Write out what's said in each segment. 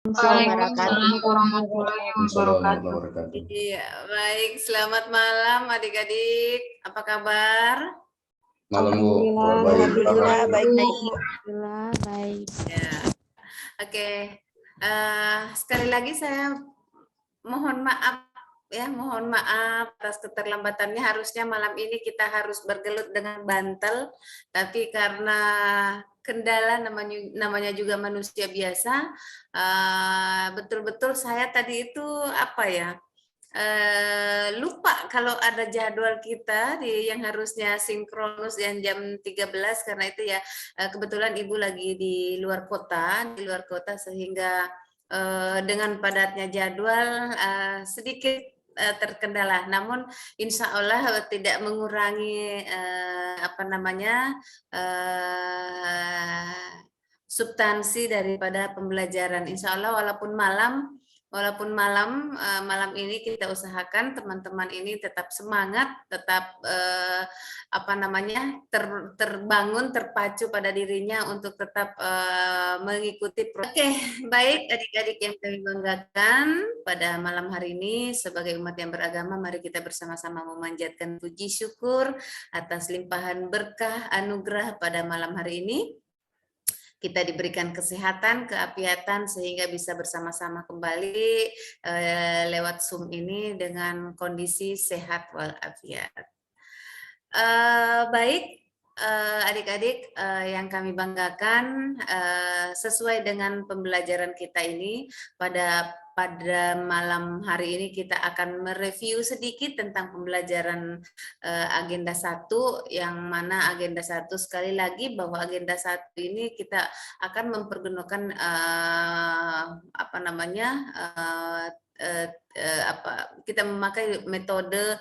Waalaikumsalam Wabarakatuh. warahmatullahi Assalamualaikum wabarakatuh. warahmatullahi wabarakatuh. Iya, baik. Selamat malam adik-adik. Apa kabar? Malam Bu, Alhamdulillah, kabar baik. Alhamdulillah. Alhamdulillah. Baik-baik, Bu. Alhamdulillah, baik. Ya, oke. Sekali lagi saya mohon maaf ya, mohon maaf atas keterlambatannya. Harusnya malam ini kita harus bergelut dengan bantal, tapi karena kendala namanya juga manusia biasa, betul-betul saya tadi itu apa ya? Lupa kalau ada jadwal kita yang harusnya sinkronus yang jam 13 karena itu ya kebetulan Ibu lagi di luar kota sehingga dengan padatnya jadwal sedikit terkendala. Namun insya Allah tidak mengurangi substansi daripada pembelajaran. Insya Allah walaupun malam ini kita usahakan teman-teman ini tetap semangat, tetap terbangun, terpacu pada dirinya untuk tetap mengikuti. Oke, baik adik-adik yang kami banggakan pada malam hari ini sebagai umat yang beragama, mari kita bersama-sama memanjatkan puji syukur atas limpahan berkah anugerah pada malam hari ini. Kita diberikan kesehatan, keapiatan sehingga bisa bersama-sama kembali lewat Zoom ini dengan kondisi sehat walafiat. Baik, adik-adik yang kami banggakan, sesuai dengan pembelajaran kita ini pada malam hari ini kita akan mereview sedikit tentang pembelajaran agenda 1, yang mana agenda 1 sekali lagi bahwa agenda 1 ini kita akan mempergunakan kita memakai metode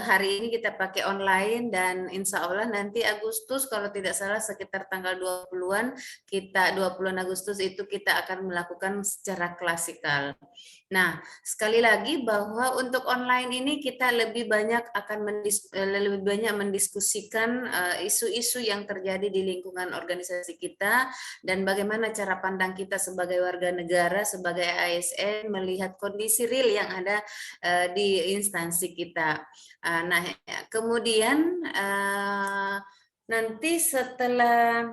hari ini kita pakai online dan insya Allah nanti Agustus kalau tidak salah sekitar tanggal 20-an 20 Agustus itu kita akan melakukan secara klasikal. Nah, sekali lagi bahwa untuk online ini kita lebih banyak mendiskusikan isu-isu yang terjadi di lingkungan organisasi kita dan bagaimana cara pandang kita sebagai warga negara, sebagai ASN melihat kondisi real yang ada di instansi kita. Nah, kemudian nanti setelah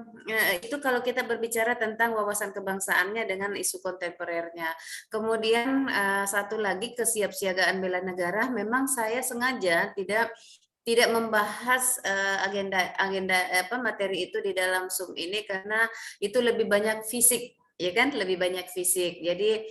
itu kalau kita berbicara tentang wawasan kebangsaannya dengan isu kontemporernya. Kemudian satu lagi kesiapsiagaan bela negara, memang saya sengaja tidak membahas materi itu di dalam Zoom ini karena itu lebih banyak fisik, ya kan, lebih banyak fisik. Jadi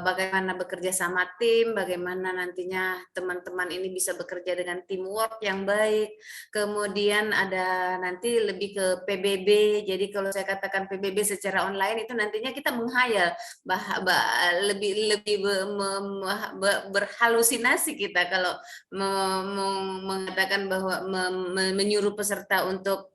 bagaimana bekerja sama tim, bagaimana nantinya teman-teman ini bisa bekerja dengan teamwork yang baik. Kemudian ada nanti lebih ke PBB. Jadi kalau saya katakan PBB secara online itu nantinya kita menghayal, lebih berhalusinasi kita kalau mengatakan bahwa menyuruh peserta untuk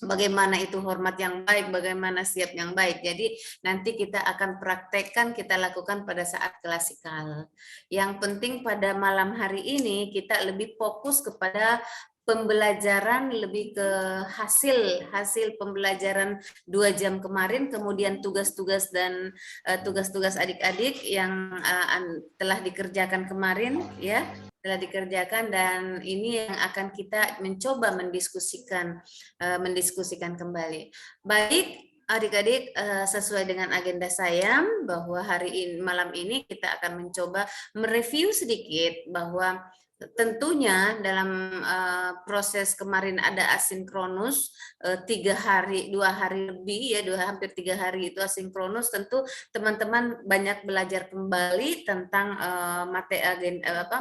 bagaimana itu hormat yang baik, bagaimana siap yang baik. Jadi nanti kita akan praktekkan, kita lakukan pada saat klasikal. Yang penting pada malam hari ini kita lebih fokus kepada pembelajaran, lebih ke hasil pembelajaran 2 jam kemarin, kemudian tugas-tugas dan tugas-tugas adik-adik yang telah dikerjakan kemarin, ya. Telah dikerjakan dan ini yang akan kita mencoba mendiskusikan kembali. Baik adik-adik, sesuai dengan agenda saya bahwa malam ini kita akan mencoba mereview sedikit bahwa tentunya dalam proses kemarin ada asinkronus 2 hari lebih ya, hampir 3 hari itu asinkronus. Tentu teman-teman banyak belajar kembali tentang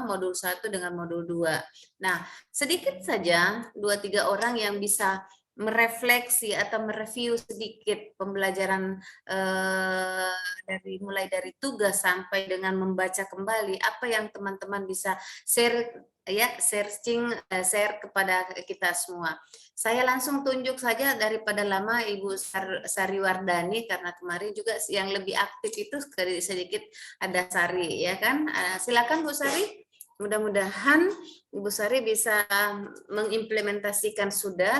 modul 1 dengan modul 2. Nah, sedikit saja 2-3 orang yang bisa merefleksi atau mereview sedikit pembelajaran mulai dari tugas sampai dengan membaca kembali apa yang teman-teman bisa share kepada kita semua. Saya langsung tunjuk saja daripada lama Ibu Sari Wardani karena kemarin juga yang lebih aktif itu sedikit ada Sari, ya kan? Silakan Bu Sari. Mudah-mudahan Ibu Sari bisa mengimplementasikan sudah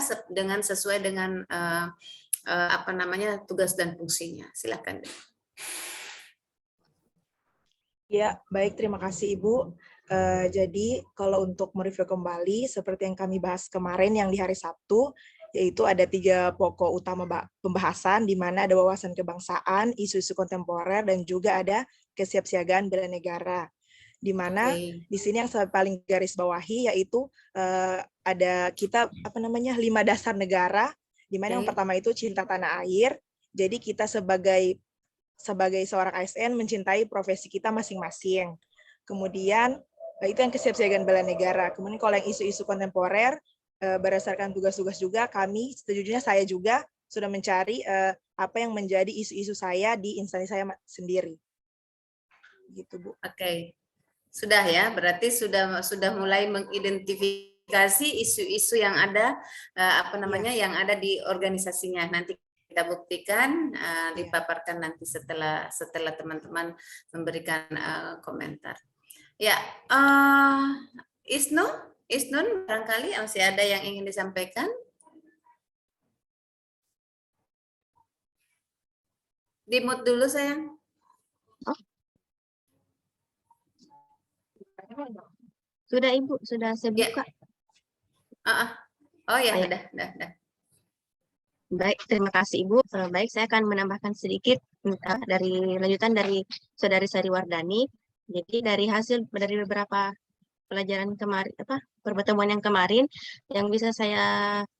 sesuai dengan tugas dan fungsinya. Silakan. Ya, baik, terima kasih Ibu. Jadi kalau untuk mereview kembali, seperti yang kami bahas kemarin yang di hari Sabtu, yaitu ada 3 pokok utama pembahasan, di mana ada wawasan kebangsaan, isu-isu kontemporer, dan juga ada kesiapsiagaan bela negara. Di mana di sini yang saya paling garis bawahi yaitu ada kita 5 dasar negara, di mana yang pertama itu cinta tanah air. Jadi kita sebagai seorang ASN mencintai profesi kita masing-masing. Kemudian itu yang kesiapsiagaan bela negara. Kemudian kalau yang isu-isu kontemporer, berdasarkan tugas-tugas juga kami, sejujurnya saya juga sudah mencari apa yang menjadi isu-isu saya di instansi saya sendiri. Gitu, Bu. Oke. Sudah ya, berarti sudah mulai mengidentifikasi isu-isu yang ada yang ada di organisasinya. Nanti kita buktikan, dipaparkan nanti setelah teman-teman memberikan komentar. Ya, Isnun barangkali masih ada yang ingin disampaikan. Di-mute dulu sayang. Sudah Ibu, sudah saya buka. Oh ya, Ayo. udah. Baik, terima kasih Ibu. Baik, saya akan menambahkan sedikit dari lanjutan dari Saudari Sari Wardani. Jadi dari beberapa pelajaran kemarin, pertemuan yang kemarin, yang bisa saya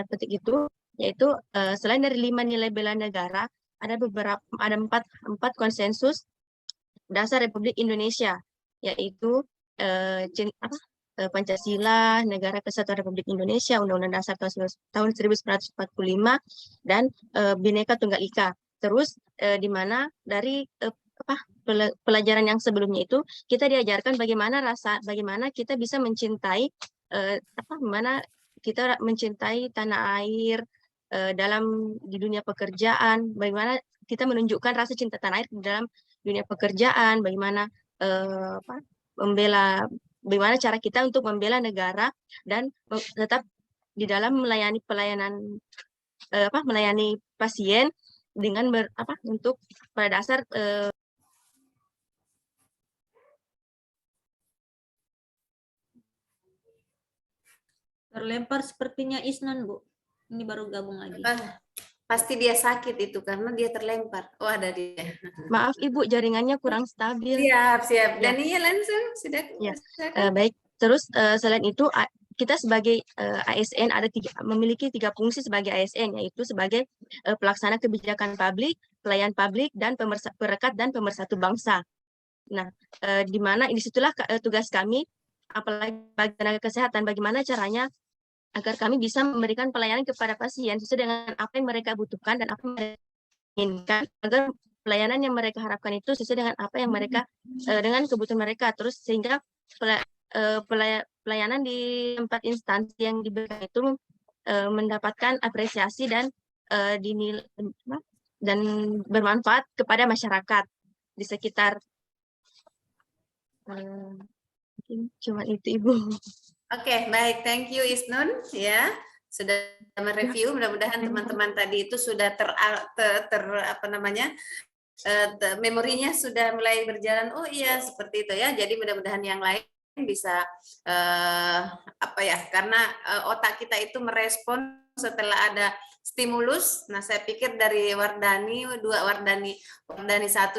petik itu, yaitu selain dari 5 nilai bela negara, ada 4 konsensus dasar Republik Indonesia, yaitu Pancasila, Negara Kesatuan Republik Indonesia, Undang-Undang Dasar tahun 1945, dan Bhinneka Tunggal Ika. Terus di mana dari pelajaran yang sebelumnya itu kita diajarkan bagaimana kita bisa mencintai bagaimana kita mencintai tanah air di dunia pekerjaan, bagaimana kita menunjukkan rasa cinta tanah air di dalam dunia pekerjaan, bagaimana bagaimana cara kita untuk membela negara dan tetap di dalam melayani pasien dengan untuk pada dasar terlempar sepertinya Isnan, Bu. Ini baru gabung lagi. Pasti dia sakit itu karena dia terlempar. Oh, ada dia. Maaf Ibu, jaringannya kurang stabil. Siap. Ya. Dania langsung sudah. Ya. Baik. Terus selain itu kita sebagai ASN memiliki 3 fungsi sebagai ASN, yaitu sebagai pelaksana kebijakan publik, pelayan publik, dan perekat dan pemersatu bangsa. Nah, di mana disitulah tugas kami, apalagi bagi tenaga kesehatan, bagaimana caranya agar kami bisa memberikan pelayanan kepada pasien sesuai dengan apa yang mereka butuhkan dan apa yang mereka inginkan, agar pelayanan yang mereka harapkan itu sesuai dengan apa yang mereka dengan kebutuhan mereka. Terus sehingga pelayanan di tempat instansi yang diberikan itu mendapatkan apresiasi dan dinilai dan bermanfaat kepada masyarakat di sekitar. Cuma itu Ibu. Oke, baik, thank you Isnun ya, sudah mereview. Mudah-mudahan teman-teman tadi itu sudah memorinya sudah mulai berjalan. Oh iya, seperti itu ya. Jadi mudah-mudahan yang lain bisa karena otak kita itu merespon setelah ada stimulus. Nah, saya pikir dari Wardani 1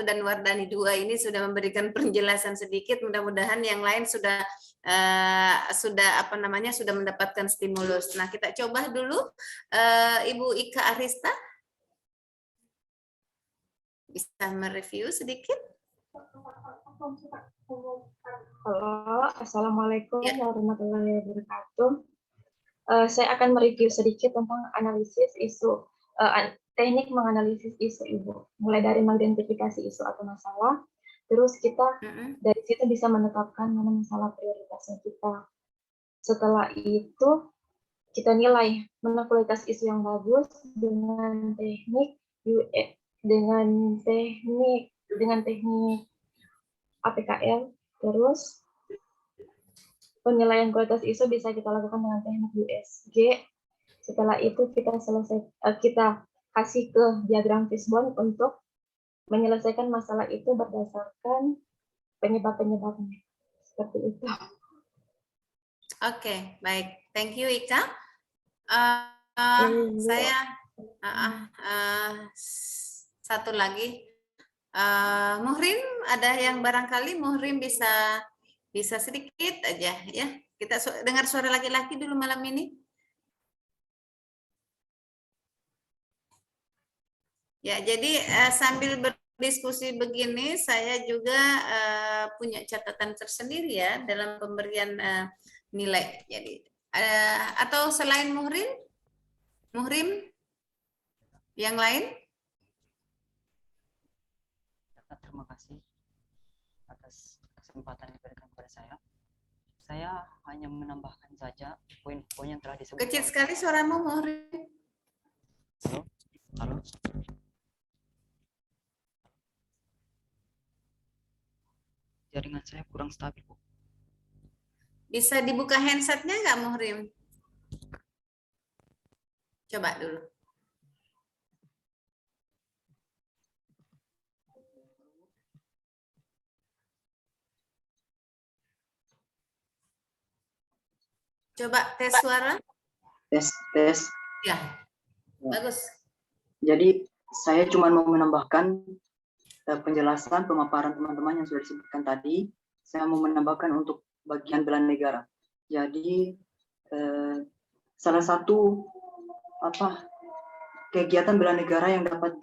dan Wardani 2 ini sudah memberikan penjelasan sedikit. Mudah-mudahan yang lain sudah mendapatkan stimulus. Nah, kita coba dulu Ibu Ika Arista bisa mereview sedikit. Halo, Assalamualaikum warahmatullahi wabarakatuh. Saya akan mereview sedikit tentang analisis isu, teknik menganalisis isu Ibu. Mulai dari mengidentifikasi isu atau masalah, terus kita dari situ bisa menetapkan mana masalah prioritasnya kita. Setelah itu kita nilai mana kualitas isu yang bagus dengan teknik APKL. Terus penilaian kualitas isu bisa kita lakukan dengan teknik USG. Setelah itu kita kasih ke diagram fishbone untuk menyelesaikan masalah itu berdasarkan penyebab-penyebabnya. Seperti itu. Oke, baik. Thank you, Ika. Saya satu lagi. Muhrim, ada yang barangkali Muhrim bisa sedikit aja ya. Kita dengar suara laki-laki dulu malam ini. Ya, jadi sambil berdiskusi begini, saya juga punya catatan tersendiri ya dalam pemberian nilai. Jadi atau selain Muhrim yang lain? Terima kasih atas kesempatan yang diberikan kepada saya. Saya hanya menambahkan saja poin-poin yang telah disebutkan. Kecil sekali suaramu, Muhrim. Halo. Jaringan saya kurang stabil, Bu. Bisa dibuka handsetnya nggak, Muhrim? Coba dulu. Coba tes suara. Tes. Ya, bagus. Jadi saya cuma mau menambahkan penjelasan pemaparan teman-teman yang sudah disebutkan tadi. Saya mau menambahkan untuk bagian bela negara. Jadi salah satu kegiatan bela negara yang dapat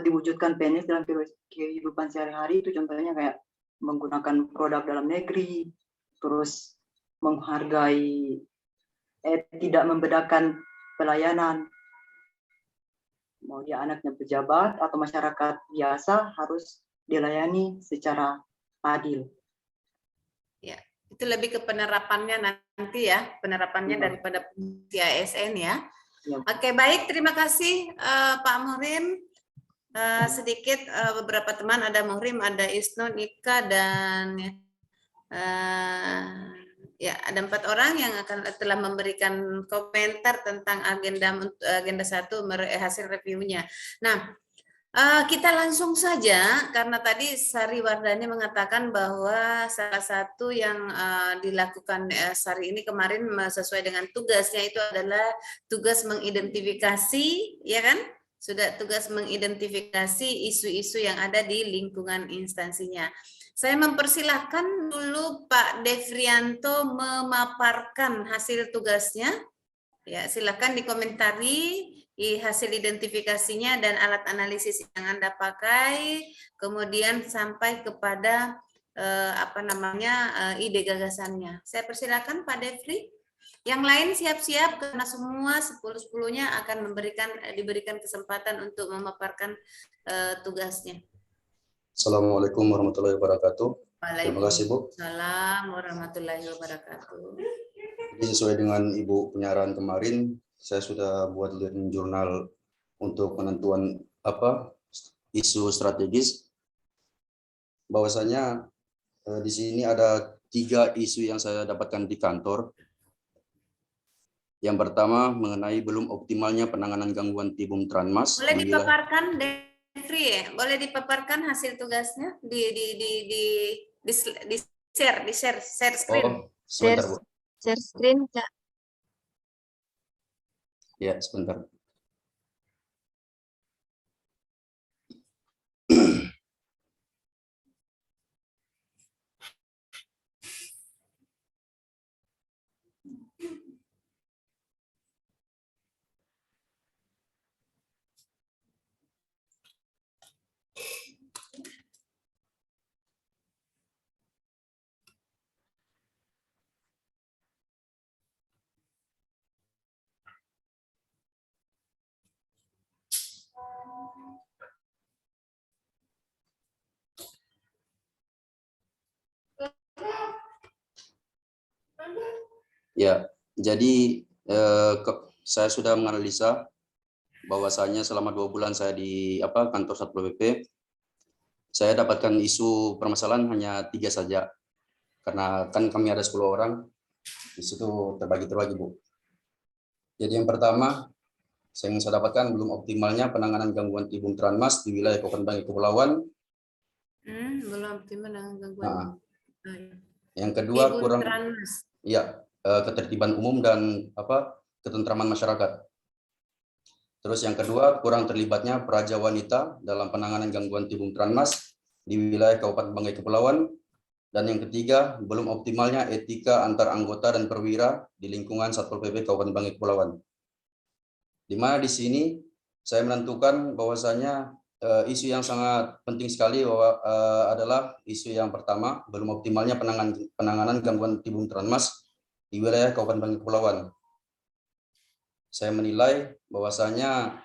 diwujudkan PNS dalam kehidupan sehari-hari itu contohnya kayak menggunakan produk dalam negeri, terus menghargai, tidak membedakan pelayanan, mau dia anaknya pejabat atau masyarakat biasa harus dilayani secara adil. Ya, itu lebih ke penerapannya nanti ya, penerapannya daripada fungsi ASN ya. Oke, baik, terima kasih Pak Muhrim. Sedikit beberapa teman, ada Muhrim, ada Isnun, Ika, dan ya ada 4 orang yang telah memberikan komentar tentang agenda 1 hasil reviewnya. Nah, kita langsung saja karena tadi Sari Wardani mengatakan bahwa salah satu yang dilakukan Sari ini kemarin sesuai dengan tugasnya itu adalah tugas mengidentifikasi, ya kan? Sudah tugas mengidentifikasi isu-isu yang ada di lingkungan instansinya. Saya mempersilahkan dulu Pak Devrianto memaparkan hasil tugasnya. Ya, silakan dikomentari hasil identifikasinya dan alat analisis yang Anda pakai, kemudian sampai kepada ide gagasannya. Saya persilakan Pak Devri. Yang lain siap-siap karena semua 10-10-nya akan diberikan kesempatan untuk memaparkan tugasnya. Assalamualaikum warahmatullahi wabarakatuh. Terima kasih, Bu. Waalaikumsalam warahmatullahi wabarakatuh. Jadi sesuai dengan Ibu penyaran kemarin, saya sudah buat learning journal untuk penentuan isu strategis. Bahwasanya di sini ada 3 isu yang saya dapatkan di kantor. Yang pertama mengenai belum optimalnya penanganan gangguan tibum Tranmas. Boleh dipaparkan, Devri ya? Boleh dipaparkan hasil tugasnya di share screen. Oh, sebentar, Bu. Share screen, Kak. Ya, sebentar. Ya, jadi saya sudah menganalisa bahwasanya selama 2 bulan saya di kantor Satpol PP, saya dapatkan isu permasalahan hanya 3 saja. Karena kan kami ada 10 orang, di situ terbagi-terbagi, Bu. Jadi yang pertama, Yang saya dapatkan belum optimalnya penanganan gangguan tibum transmas di wilayah Kabupaten Banggai Kepulauan. Belum optimal dengan gangguan. Nah, yang kedua Tibum kurang transmas. ya ketertiban umum dan ketentraman masyarakat. Terus yang kedua kurang terlibatnya peraja wanita dalam penanganan gangguan tibum transmas di wilayah Kabupaten Banggai Kepulauan. Dan yang ketiga, belum optimalnya etika antar anggota dan perwira di lingkungan Satpol PP Kabupaten Banggai Kepulauan. Di mana di sini saya menentukan bahwasanya isu yang sangat penting sekali bahwa adalah isu yang pertama, belum optimalnya penanganan gangguan tibum transmas di wilayah Kabupaten Banggai Kepulauan. Saya menilai bahwasanya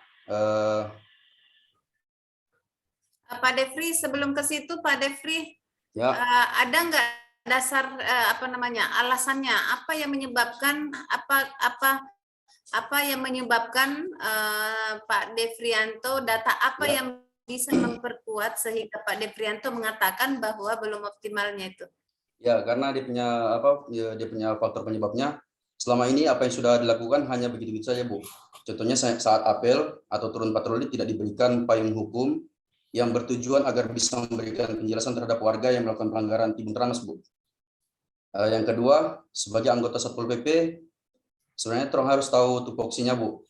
Pak Defri, sebelum ke situ Pak Defri, ya, ada nggak dasar alasannya apa yang menyebabkan Pak Defrianto, data apa ya, yang bisa memperkuat sehingga Pak Defrianto mengatakan bahwa belum optimalnya itu? Ya, karena dia punya faktor penyebabnya. Selama ini apa yang sudah dilakukan hanya begitu-begitu saja, Bu. Contohnya saat apel atau turun patroli tidak diberikan payung hukum yang bertujuan agar bisa memberikan penjelasan terhadap warga yang melakukan pelanggaran tibum transmas, Bu. Yang kedua, sebagai anggota Satpol PP, sebenarnya terang harus tahu tupoksinya, Bu,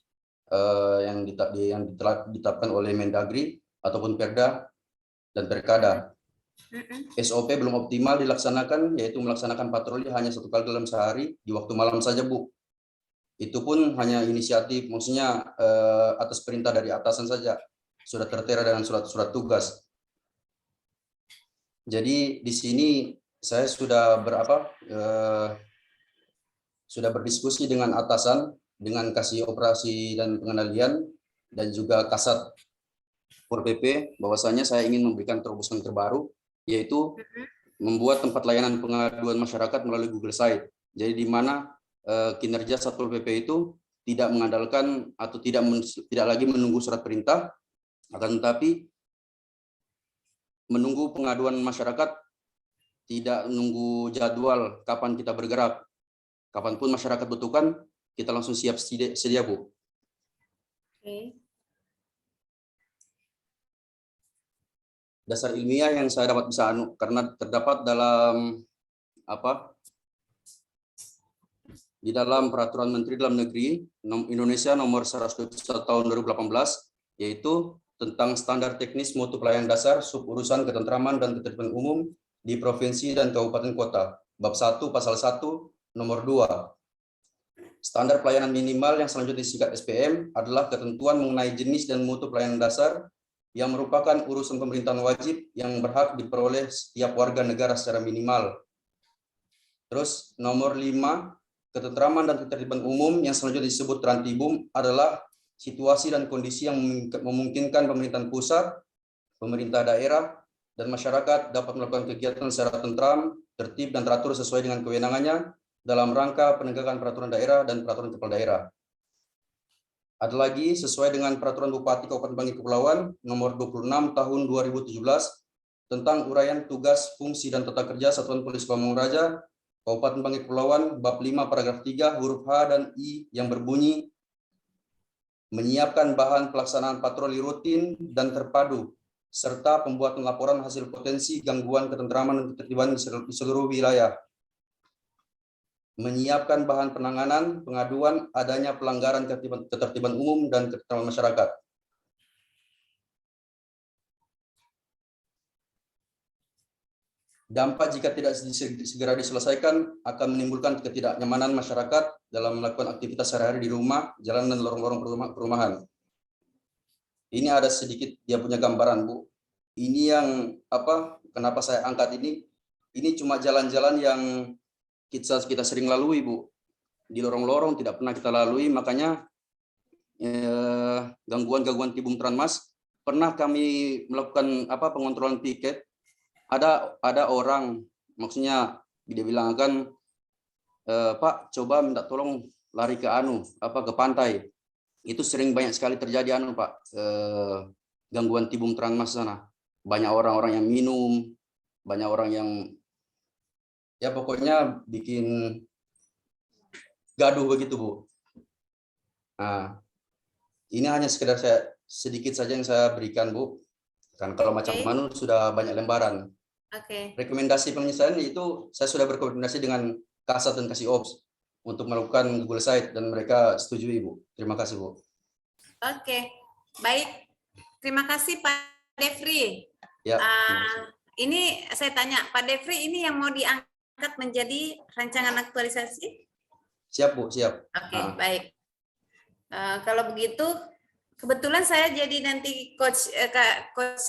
yang ditetapkan oleh Mendagri ataupun Perda dan Perkada. SOP belum optimal dilaksanakan, yaitu melaksanakan patroli hanya 1 kali dalam sehari di waktu malam saja, Bu. Itu pun hanya inisiatif, maksudnya atas perintah dari atasan saja, sudah tertera dengan surat-surat tugas. Jadi di sini saya sudah berdiskusi dengan atasan, dengan kasih operasi dan pengendalian, dan juga Kasat Pol PP, bahwasanya saya ingin memberikan terobosan terbaru, yaitu membuat tempat layanan pengaduan masyarakat melalui Google Site. Jadi di mana kinerja Satpol PP itu tidak mengandalkan atau tidak lagi menunggu surat perintah, akan tetapi menunggu pengaduan masyarakat, tidak menunggu jadwal kapan kita bergerak. Kapanpun masyarakat butuhkan, kita langsung siap sedia, Bu. Oke. Dasar ilmiah yang saya dapat bisa karena terdapat dalam di dalam Peraturan Menteri Dalam Negeri Indonesia Nomor 121 Tahun 2018, yaitu tentang standar teknis mutu pelayanan dasar suburusan ketentraman dan ketertiban umum di provinsi dan kabupaten kota. Bab 1 Pasal 1 Nomor 2. Standar pelayanan minimal yang selanjutnya disingkat SPM adalah ketentuan mengenai jenis dan mutu pelayanan dasar yang merupakan urusan pemerintahan wajib yang berhak diperoleh setiap warga negara secara minimal. Terus nomor 5, ketentraman dan ketertiban umum yang selanjutnya disebut Trantibum adalah situasi dan kondisi yang memungkinkan pemerintahan pusat, pemerintah daerah, dan masyarakat dapat melakukan kegiatan secara tentram, tertib, dan teratur sesuai dengan kewenangannya dalam rangka penegakan peraturan daerah dan peraturan kepala daerah. Ada lagi sesuai dengan Peraturan Bupati Kabupaten Banggai Kepulauan Nomor 26 Tahun 2017 tentang uraian tugas, fungsi, dan tata kerja Satuan Polisi Pamung Praja Kabupaten Banggai Kepulauan Bab 5 Paragraf 3 huruf H dan I yang berbunyi menyiapkan bahan pelaksanaan patroli rutin dan terpadu serta pembuatan laporan hasil potensi gangguan ketentraman dan ketertiban di seluruh wilayah. Menyiapkan bahan penanganan pengaduan adanya pelanggaran ketertiban umum dan ketertiban masyarakat. Dampak jika tidak segera diselesaikan akan menimbulkan ketidaknyamanan masyarakat dalam melakukan aktivitas sehari-hari di rumah, jalan, dan lorong-lorong perumahan. Ini ada sedikit dia punya gambaran, Bu. Ini yang kenapa saya angkat ini cuma jalan-jalan yang kita sering lalui, Bu. Di lorong-lorong tidak pernah kita lalui, makanya gangguan tibum transmas pernah kami melakukan pengontrolan piket. Ada orang, maksudnya dia bilang kan, Pak, coba minta tolong lari ke ke pantai. Itu sering banyak sekali terjadi Pak, gangguan tibum transmas sana. Banyak orang-orang yang minum, banyak orang yang ya pokoknya bikin gaduh begitu, Bu. Nah, Ini hanya sekedar sedikit saja yang saya berikan, Bu. Kan kalau macam Manu sudah banyak lembaran. Rekomendasi penyelesaian itu saya sudah berkoordinasi dengan Kasat dan Kasih Ops untuk melakukan Google Site dan mereka setuju, Ibu. Terima kasih, Bu. Oke, baik. Terima kasih Pak Devri. Ya. Ini saya tanya, Pak Devri, ini yang mau diangkat menjadi rancangan aktualisasi? Siap, Bu, siap. Oke, baik. Kalau begitu, kebetulan saya jadi nanti coach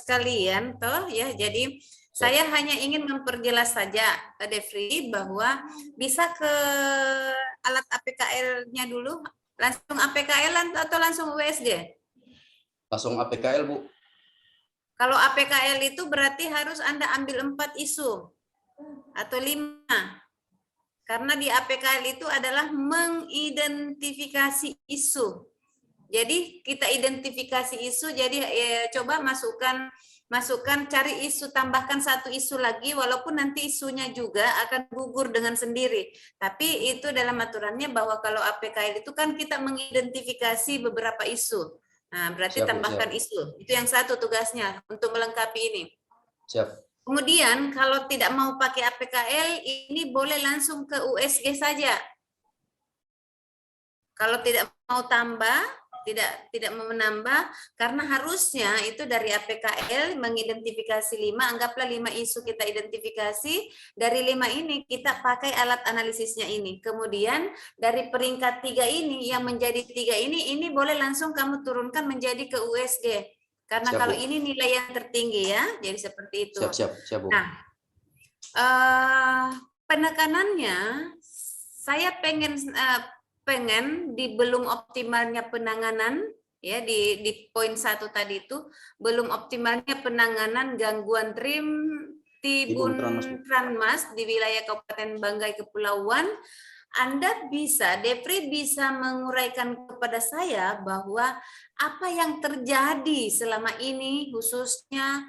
kalian, toh ya. Jadi saya hanya ingin memperjelas saja, Pak Devri, bahwa bisa ke alat APKL-nya dulu, langsung APKL atau langsung USG? Langsung APKL, Bu. Kalau APKL itu berarti harus Anda ambil 4 isu atau 5. Karena di APKL itu adalah mengidentifikasi isu. Jadi kita identifikasi isu, jadi coba masukkan cari isu, tambahkan 1 isu lagi, walaupun nanti isunya juga akan gugur dengan sendiri. Tapi itu dalam aturannya bahwa kalau APKL itu kan kita mengidentifikasi beberapa isu. Nah, berarti tambahkan isu. Itu yang 1 tugasnya untuk melengkapi ini. Siap. Kemudian kalau tidak mau pakai APKL, ini boleh langsung ke USG saja. Kalau tidak mau tambah, tidak mau menambah, karena harusnya itu dari APKL mengidentifikasi 5, anggaplah 5 isu kita identifikasi, dari 5 ini kita pakai alat analisisnya ini. Kemudian dari peringkat 3 ini, yang menjadi 3 ini boleh langsung kamu turunkan menjadi ke USG. Karena kalau ini nilai yang tertinggi ya, jadi seperti itu. Siap, Bu. Nah, penekanannya, saya pengen di belum optimalnya penanganan ya di poin 1 tadi itu, belum optimalnya penanganan gangguan Tibun Tranmas di wilayah Kabupaten Banggai Kepulauan. Anda bisa, Devri bisa menguraikan kepada saya bahwa apa yang terjadi selama ini, khususnya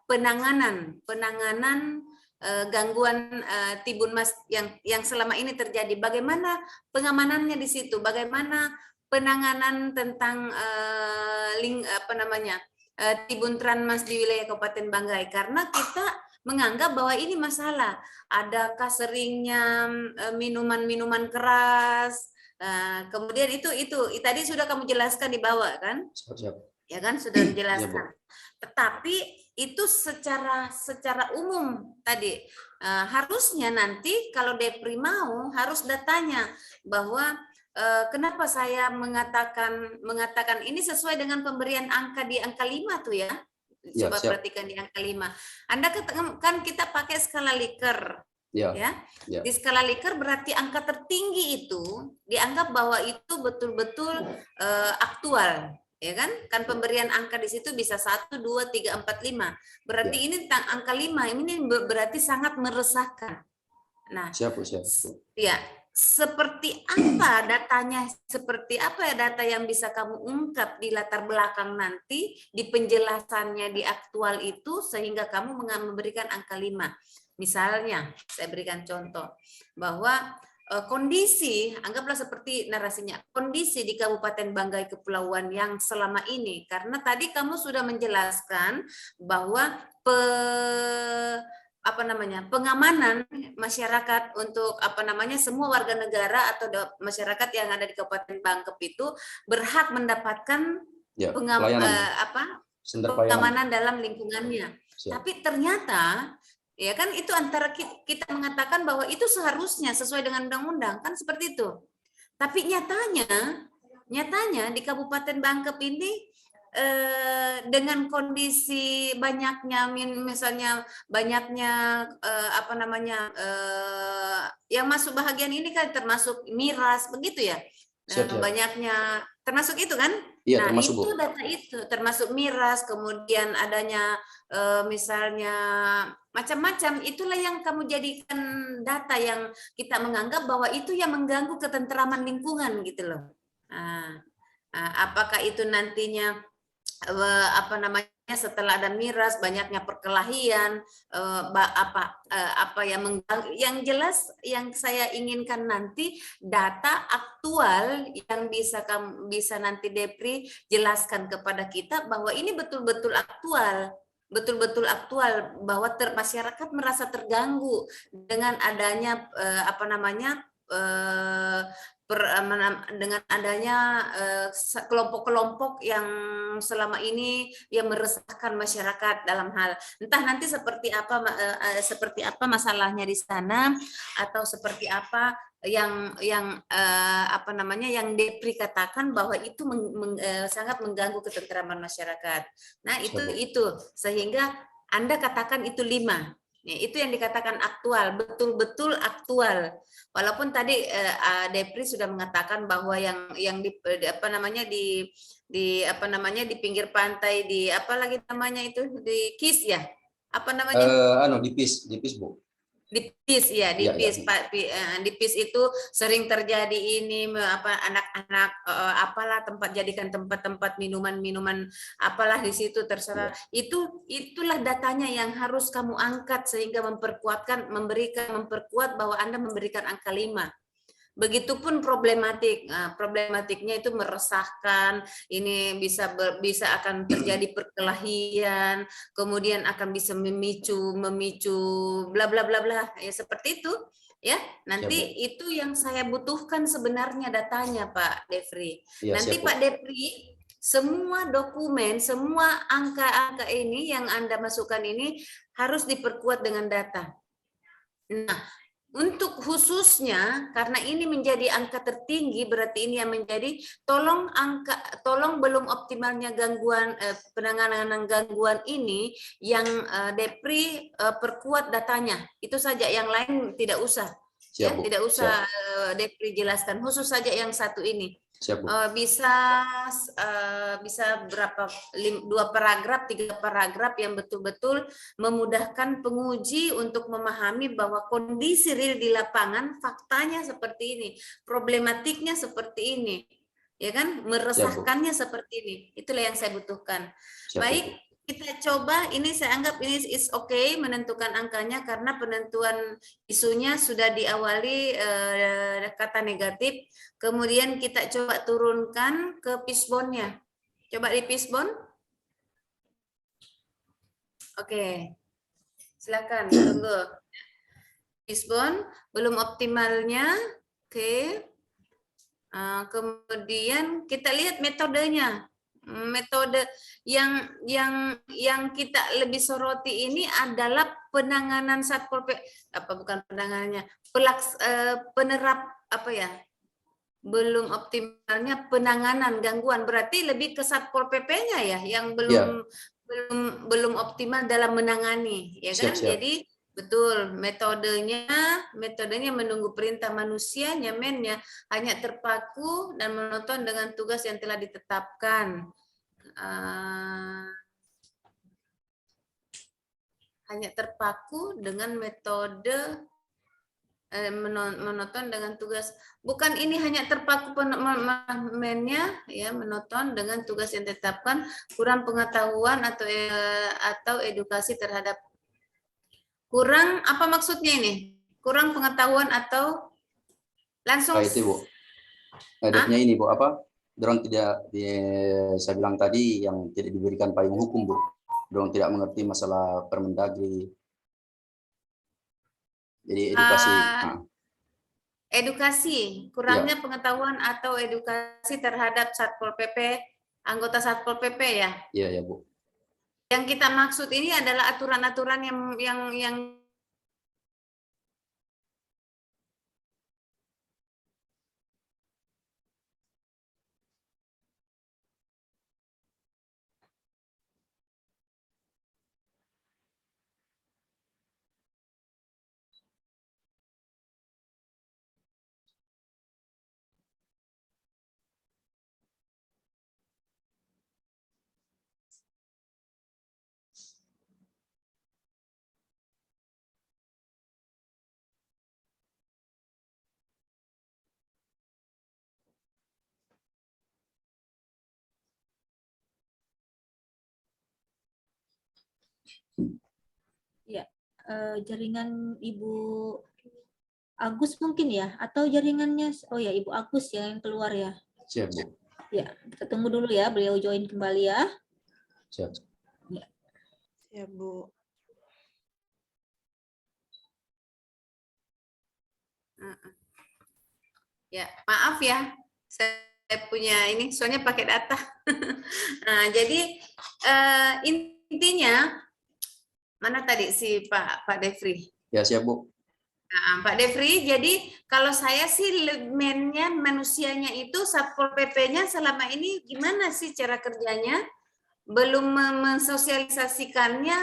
penanganan gangguan Tibun Mas yang selama ini terjadi, bagaimana pengamanannya di situ, bagaimana penanganan tentang Tibun Tranmas di wilayah Kabupaten Banggai, karena kita menganggap bahwa ini masalah. Adakah seringnya minuman-minuman keras, kemudian itu tadi sudah kamu jelaskan di bawah kan? Ya kan, sudah dijelaskan. Tetapi itu secara umum tadi harusnya nanti kalau Depri mau harus datanya bahwa kenapa saya mengatakan ini sesuai dengan pemberian angka di angka 5 tuh ya. Coba perhatikan di angka 5. Anda kan kita pakai skala Likert. Ya. Di skala Likert berarti angka tertinggi itu dianggap bahwa itu betul-betul aktual. Ya kan pemberian angka di situ bisa 1, 2, 3, 4, 5. Berarti ini angka 5 ini berarti sangat meresahkan. Nah, ya, seperti apa datanya, seperti apa ya data yang bisa kamu ungkap di latar belakang nanti, di penjelasannya di aktual itu, sehingga kamu memberikan angka 5. Misalnya, saya berikan contoh, bahwa kondisi, anggaplah seperti narasinya, kondisi di Kabupaten Banggai Kepulauan yang selama ini, karena tadi kamu sudah menjelaskan bahwa pengamanan masyarakat untuk semua warga negara atau masyarakat yang ada di Kabupaten Bangkep itu berhak mendapatkan pengamanan dalam lingkungannya. Tapi ternyata ya kan itu antara kita mengatakan bahwa itu seharusnya sesuai dengan undang-undang kan seperti itu. Tapi nyatanya di Kabupaten Bangkep ini dengan kondisi banyaknya yang masuk bahagian ini kan termasuk miras begitu ya. Banyaknya termasuk itu kan? Iya, nah, termasuk, itu data itu termasuk miras, kemudian adanya misalnya macam-macam, itulah yang kamu jadikan data yang kita menganggap bahwa itu yang mengganggu ketentraman lingkungan gitu loh. Apakah itu nantinya apa namanya, setelah ada miras, banyaknya perkelahian, apa yang jelas yang saya inginkan nanti data aktual yang bisa nanti Depri jelaskan kepada kita bahwa ini betul-betul aktual, betul-betul aktual, bahwa masyarakat merasa terganggu dengan adanya apa namanya, dengan adanya kelompok-kelompok yang selama ini yang meresahkan masyarakat dalam hal entah nanti seperti apa masalahnya di sana, atau seperti apa yang apa namanya yang Depri katakan bahwa itu sangat mengganggu ketentraman masyarakat. Nah itu sehingga Anda katakan itu 5. Ya, itu yang dikatakan aktual, betul-betul aktual. Walaupun tadi Depri sudah mengatakan bahwa yang di apa namanya di apa namanya di pinggir pantai, di apa lagi namanya itu, di KIS ya, apa namanya, di PIS Bu. Di PIS ya, di Ya, PIS ya. Pak, di PIS itu sering terjadi ini apa anak-anak apalah jadikan tempat-tempat minuman apalah di situ terserah. Ya. Itulah datanya yang harus kamu angkat sehingga memperkuat bahwa Anda memberikan angka 5. Begitupun problematiknya itu meresahkan, ini bisa akan terjadi perkelahian, kemudian akan bisa memicu bla bla bla bla, ya seperti itu ya. Nanti itu yang saya butuhkan sebenarnya datanya Pak Depri. Ya, nanti Pak Depri semua dokumen, semua angka-angka ini yang Anda masukkan ini harus diperkuat dengan data. Nah, untuk khususnya karena ini menjadi angka tertinggi, berarti ini yang menjadi tolong belum optimalnya penanganan gangguan ini yang Depri perkuat datanya. Itu saja, yang lain tidak usah. Siap, ya, tidak usah Depri jelaskan, khusus saja yang satu ini. Bisa berapa 2 paragraf 3 paragraf yang betul-betul memudahkan penguji untuk memahami bahwa kondisi real di lapangan faktanya seperti ini, problematiknya seperti ini, ya kan, meresahkannya seperti ini. Itulah yang saya butuhkan. Baik, kita coba, ini saya anggap ini is okay menentukan angkanya karena penentuan isunya sudah diawali kata negatif, kemudian kita coba turunkan ke pisbonnya. Coba di pisbon. Oke, silakan tunggu. Pisbon belum optimalnya, oke. Kemudian kita lihat metodenya. Metode yang kita lebih soroti ini adalah penanganan Satpol PP, bukan penanganannya, penerap apa ya, belum optimalnya penanganan gangguan, berarti lebih ke Satpol PP-nya ya yang belum optimal dalam menangani, ya kan? Jadi betul, metodenya menunggu perintah manusia, nyemennya hanya terpaku dan menonton dengan tugas yang telah ditetapkan. Hanya terpaku dengan metode menonton dengan tugas, bukan ini hanya terpaku mennya ya, menonton dengan tugas yang ditetapkan, kurang pengetahuan atau edukasi terhadap. Kurang apa maksudnya ini? Kurang pengetahuan atau langsung? Itu Bu. Adanya ini Bu, dorong tidak saya bilang tadi yang tidak diberikan payung hukum Bu. Dorong tidak mengerti masalah Permendagri. Jadi edukasi. Edukasi, kurangnya pengetahuan atau edukasi terhadap Satpol PP, anggota Satpol PP ya? Iya Bu. Yang kita maksud ini adalah aturan-aturan yang jaringan Ibu Agus mungkin ya, atau jaringannya, oh ya Ibu Agus ya yang keluar ya. Siap, Bu. Ya, kita tunggu dulu ya, beliau join kembali ya. Siap. Ya, Bu. Ya, maaf ya, saya punya ini, soalnya pakai data. Nah, jadi intinya, mana tadi si Pak Devri? Ya, siap, Bu. Nah, Pak Devri, jadi kalau saya sih mainnya manusianya itu Satpol PP-nya selama ini gimana sih cara kerjanya? Belum mensosialisasikannya,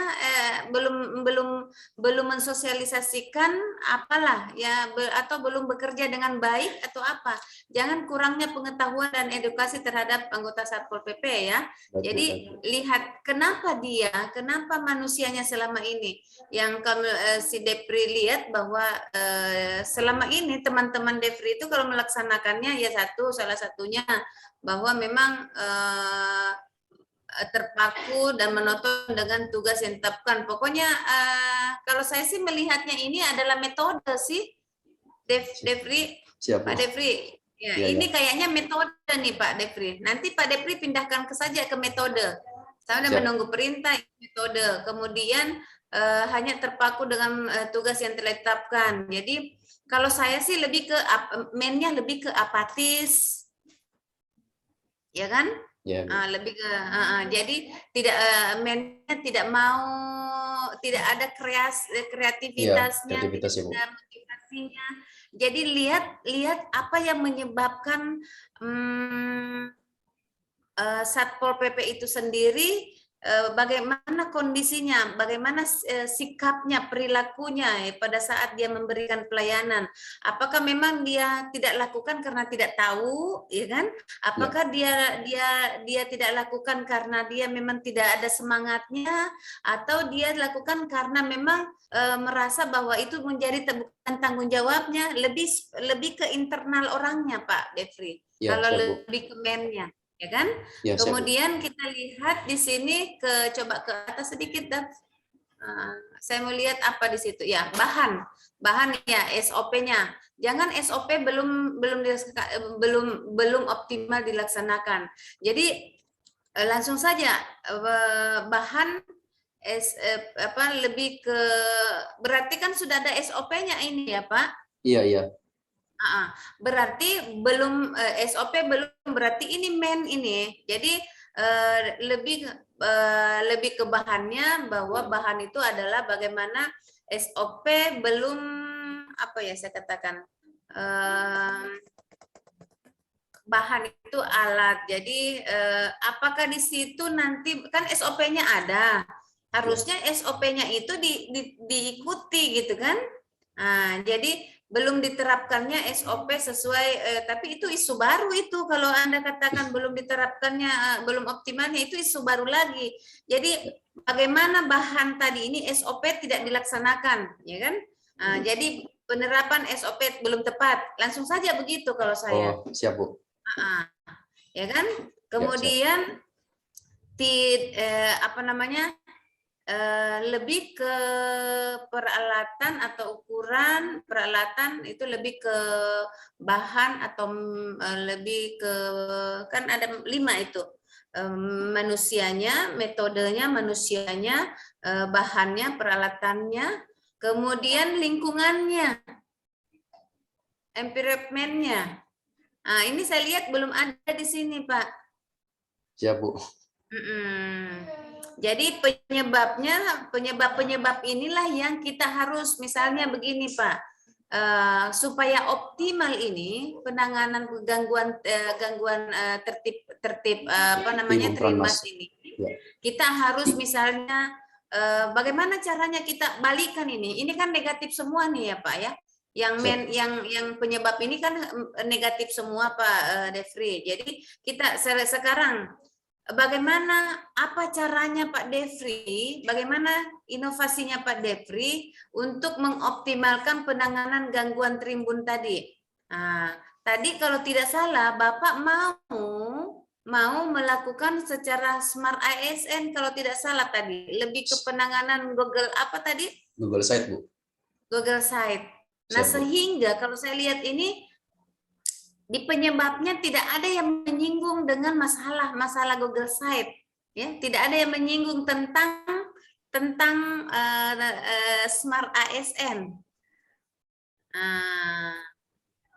belum mensosialisasikan apalah ya, atau belum bekerja dengan baik atau apa? Jangan kurangnya pengetahuan dan edukasi terhadap anggota Satpol PP ya. Betul, Jadi betul. lihat kenapa manusianya selama ini yang si Depri lihat bahwa selama ini teman-teman Depri itu kalau melaksanakannya ya salah satunya bahwa memang terpaku dan monoton dengan tugas yang ditetapkan. Pokoknya kalau saya sih melihatnya ini adalah metode sih, Devri, Siap, Pak Bu. Devri. Ya, Ya, ini ya. kayaknya metode nih Pak Devri. Nanti Pak Devri pindahkan saja ke metode. Saya Siap. menunggu perintah metode. Kemudian hanya terpaku dengan tugas yang telah ditetapkan. Jadi kalau saya sih lebih ke mainnya lebih ke apatis, ya kan? Ya, Bu. Lebih ke jadi tidak mainnya tidak ada kreativitasnya, kreativitas ya, Bu. tidak ada motivasinya. Jadi lihat apa yang menyebabkan Satpol PP itu sendiri, bagaimana kondisinya, bagaimana sikapnya, perilakunya pada saat dia memberikan pelayanan. Apakah memang dia tidak lakukan karena tidak tahu, ya kan? Apakah dia tidak lakukan karena dia memang tidak ada semangatnya, atau dia lakukan karena memang merasa bahwa itu menjadi bukan tanggung jawabnya, lebih ke internal orangnya, Pak Devri. Ya, kalau siap, Bu. lebih ke mennya. Ya kan? Ya, siap, Bu. Kemudian kita lihat di sini coba ke atas sedikit dan saya mau lihat apa di situ ya, bahan ya, SOP-nya. Jangan SOP belum optimal dilaksanakan. Jadi langsung saja bahan lebih ke, berarti kan sudah ada SOP-nya ini ya Pak? Iya, iya. Berarti belum SOP belum, berarti ini main ini. Jadi lebih ke bahannya, bahwa bahan itu adalah bagaimana SOP belum, apa ya saya katakan, bahan itu alat. Jadi apakah di situ nanti kan SOP-nya ada, harusnya SOP-nya itu diikuti gitu kan? Nah, jadi belum diterapkannya SOP sesuai, tapi itu isu baru itu, kalau Anda katakan belum diterapkannya, belum optimalnya, itu isu baru lagi. Jadi bagaimana bahan tadi ini SOP tidak dilaksanakan, ya kan? Jadi penerapan SOP belum tepat, langsung saja begitu kalau saya. Oh, siap, Bu. Ya kan? Kemudian lebih ke peralatan atau ukuran peralatan itu lebih ke bahan, atau lebih ke, kan ada 5 itu, manusianya, metodenya, manusianya, bahannya, peralatannya, kemudian lingkungannya, environment-nya. Nah, ini saya lihat belum ada di sini, Pak. Siap, Bu. Jadi penyebab inilah yang kita harus, misalnya begini Pak, supaya optimal ini penanganan gangguan tertib Trimas ini, kita harus misalnya bagaimana caranya kita balikan ini kan negatif semua nih ya Pak ya. Yang penyebab ini kan negatif semua Pak Devri. Jadi kita sekarang bagaimana, apa caranya Pak Devri, bagaimana inovasinya Pak Devri untuk mengoptimalkan penanganan gangguan Tribun tadi. Nah, tadi kalau tidak salah Bapak mau mau melakukan secara Smart ASN kalau tidak salah tadi, lebih ke penanganan Google apa tadi? Google Site, Bu. Google Site. Nah, Siap, Bu. sehingga kalau saya lihat ini di penyebabnya tidak ada yang menyinggung dengan masalah Google Site, ya, tidak ada yang menyinggung tentang Smart ASN.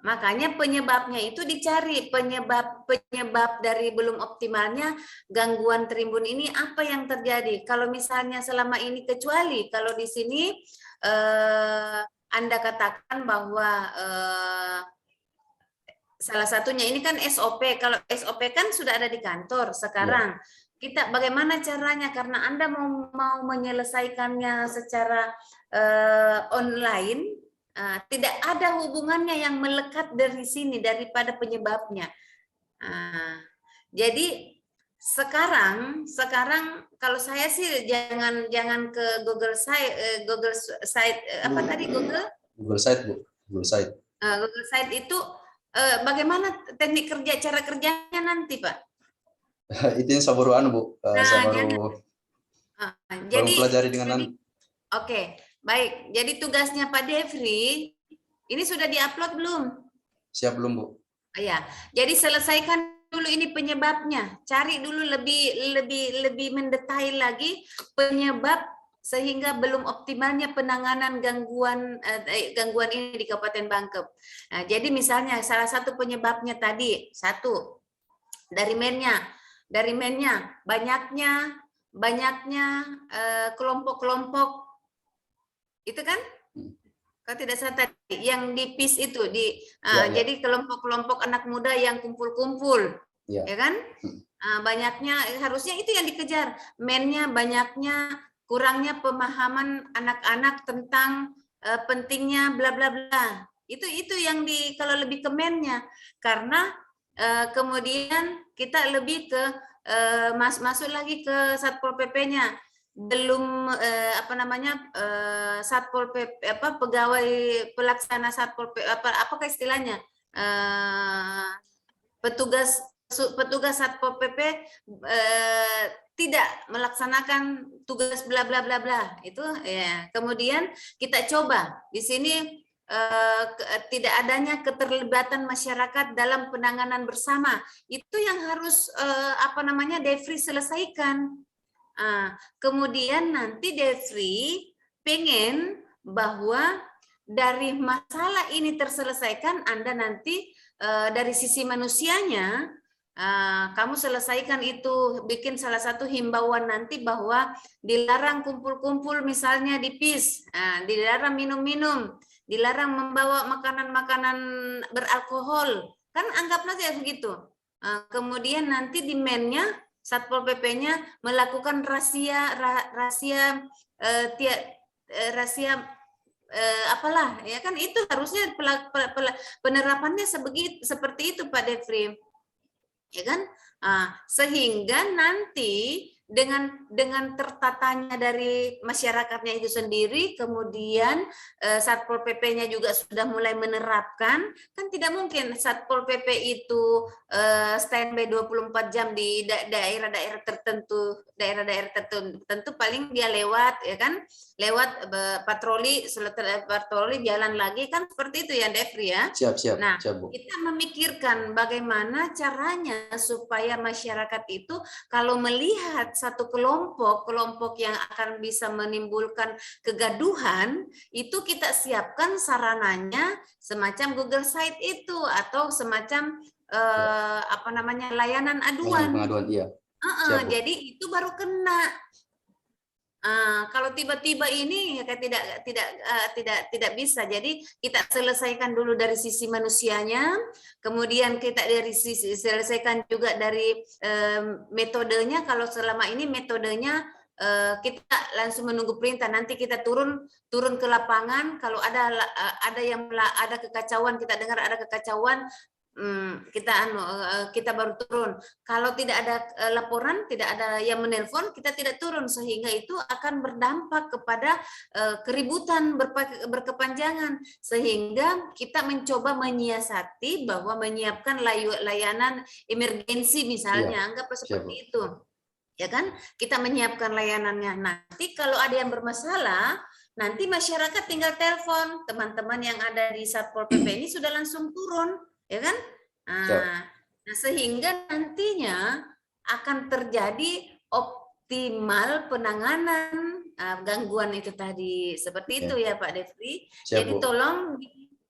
Makanya penyebabnya itu dicari, penyebab dari belum optimalnya gangguan Tribun ini apa yang terjadi. Kalau misalnya selama ini, kecuali kalau di sini Anda katakan bahwa salah satunya ini kan SOP. Kalau SOP kan sudah ada di kantor sekarang. Kita bagaimana caranya, karena Anda mau menyelesaikannya secara online. Tidak ada hubungannya yang melekat dari sini daripada penyebabnya. Jadi sekarang kalau saya sih jangan ke Google Site apa tadi Google Site, Bu. Google Site. Google Site itu bagaimana teknik kerja, cara kerjanya nanti, Pak? Itu yang saya baru Bu. Saya baru pelajari dengan nanti. Oke. Baik, jadi tugasnya Pak Devri, ini sudah diupload belum? Siap belum, Bu? Ya, jadi selesaikan dulu ini penyebabnya. Cari dulu lebih mendetail lagi penyebab sehingga belum optimalnya penanganan gangguan ini di Kabupaten Bangkep. Nah, jadi misalnya salah satu penyebabnya tadi, satu dari mennya banyaknya kelompok-kelompok. Itu kan? Kalau tidak salah tadi yang di PIS itu jadi kelompok-kelompok anak muda yang kumpul-kumpul, ya kan? Banyaknya, harusnya itu yang dikejar. Mennya banyaknya, kurangnya pemahaman anak-anak tentang pentingnya bla bla bla. Itu yang kalau lebih ke mennya, karena kemudian kita lebih ke masuk lagi ke Satpol PP-nya. Belum Satpol PP pegawai pelaksana Satpol PP apakah istilahnya, petugas Satpol PP tidak melaksanakan tugas bla bla bla bla itu ya. Kemudian kita coba di sini tidak adanya keterlibatan masyarakat dalam penanganan bersama, itu yang harus Devri selesaikan. Kemudian nanti Devri pengen bahwa dari masalah ini terselesaikan, Anda nanti dari sisi manusianya kamu selesaikan itu, bikin salah satu himbauan nanti bahwa dilarang kumpul-kumpul misalnya di PIS, dilarang minum-minum, dilarang membawa makanan-makanan beralkohol, kan anggaplah saja begitu. Kemudian nanti di mennya Satpol PP-nya melakukan rahasia apalah ya kan, itu harusnya penerapannya seperti itu Pak Devri, ya kan? Sehingga nanti dengan tertatanya dari masyarakatnya itu sendiri, kemudian Satpol PP-nya juga sudah mulai menerapkan, kan tidak mungkin Satpol PP itu standby 24 jam di daerah-daerah tertentu, paling dia lewat, ya kan, lewat patroli jalan lagi, kan seperti itu ya Devri ya. Siap. Nah, siap, Bu. kita memikirkan bagaimana caranya supaya masyarakat itu kalau melihat satu kelompok yang akan bisa menimbulkan kegaduhan, itu kita siapkan sarananya semacam Google Site itu, atau semacam layanan aduan. Pengaduan, iya. Jadi itu baru kena. Kalau tiba-tiba ini ya tidak bisa. Jadi kita selesaikan dulu dari sisi manusianya, kemudian kita dari sisi selesaikan juga dari metodenya. Kalau selama ini metodenya kita langsung menunggu perintah, nanti kita turun ke lapangan. Kalau ada kekacauan, kita dengar ada kekacauan, kita baru turun. Kalau tidak ada laporan, tidak ada yang menelpon, kita tidak turun, sehingga itu akan berdampak kepada keributan berkepanjangan, sehingga kita mencoba menyiasati bahwa menyiapkan layanan emergensi misalnya, anggap seperti itu. Ya kan, kita menyiapkan layanannya. Nanti kalau ada yang bermasalah, nanti masyarakat tinggal telepon, teman-teman yang ada di Satpol PP ini sudah langsung turun, ya kan? Nah, sehingga nantinya akan terjadi optimal penanganan gangguan itu tadi. Seperti itu ya Pak Devri. Jadi tolong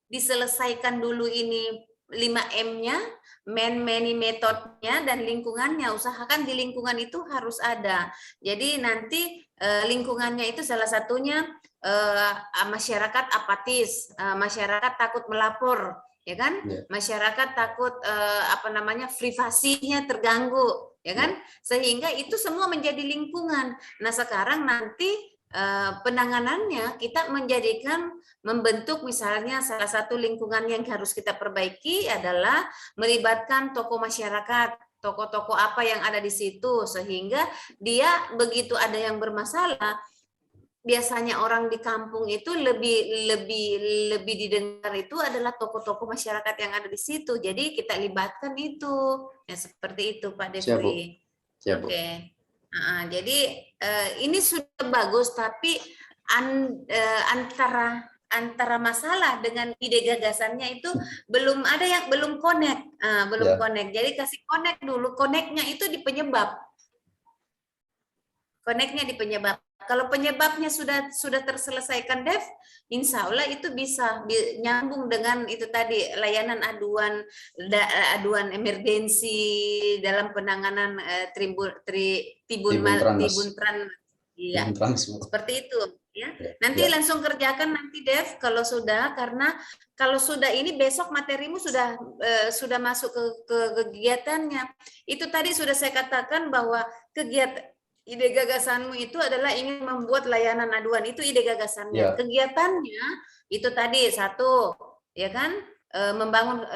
diselesaikan dulu ini 5M-nya, many metodenya, dan lingkungannya. Usahakan di lingkungan itu harus ada. Jadi nanti lingkungannya itu salah satunya masyarakat apatis, masyarakat takut melapor, ya kan? Masyarakat takut privasinya terganggu, ya kan? Sehingga itu semua menjadi lingkungan. Nah, sekarang nanti penanganannya kita membentuk misalnya salah satu lingkungan yang harus kita perbaiki adalah melibatkan tokoh masyarakat, tokoh-tokoh apa yang ada di situ, sehingga dia begitu ada yang bermasalah, biasanya orang di kampung itu lebih didengar itu adalah tokoh-tokoh masyarakat yang ada di situ. Jadi kita libatkan itu, ya seperti itu Pak Devri. Oke. Jadi ini sudah bagus, tapi antara masalah dengan ide gagasannya itu belum connect, connect. Jadi kasih connect dulu, connectnya itu di penyebab. Connectnya di penyebab. Kalau penyebabnya sudah terselesaikan, Dev, insya Allah itu bisa nyambung dengan itu tadi, layanan aduan emergensi dalam penanganan Tibun seperti itu. Ya. Nanti langsung kerjakan nanti, Dev, kalau sudah, karena kalau sudah ini besok materimu sudah masuk ke kegiatannya. Itu tadi sudah saya katakan bahwa ide gagasanmu itu adalah ingin membuat layanan aduan, itu ide gagasannya. Kegiatannya itu tadi satu, ya kan, membangun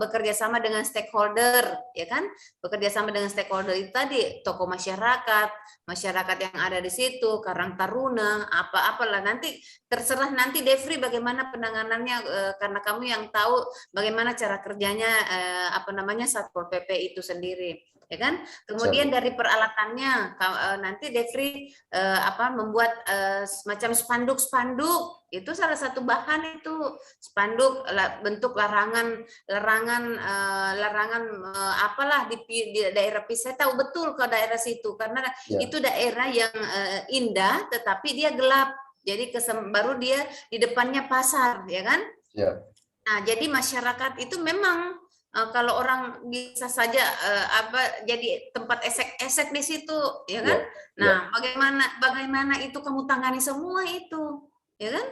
bekerja sama dengan stakeholder, ya kan, bekerja sama dengan stakeholder itu tadi, tokoh masyarakat yang ada di situ, Karang Taruna, apalah, nanti terserah nanti Devri bagaimana penanganannya, karena kamu yang tahu bagaimana cara kerjanya Satpol PP itu sendiri, ya kan. Kemudian dari peralatannya nanti Devri membuat semacam spanduk itu salah satu bahan, itu spanduk bentuk larangan apalah di daerah saya tahu betul ke daerah situ, karena itu daerah yang indah tetapi dia gelap, jadi baru dia di depannya pasar, ya kan. Nah, jadi masyarakat itu memang kalau orang bisa saja jadi tempat esek-esek di situ, ya kan. Nah, bagaimana itu kamu tangani semua itu, ya kan.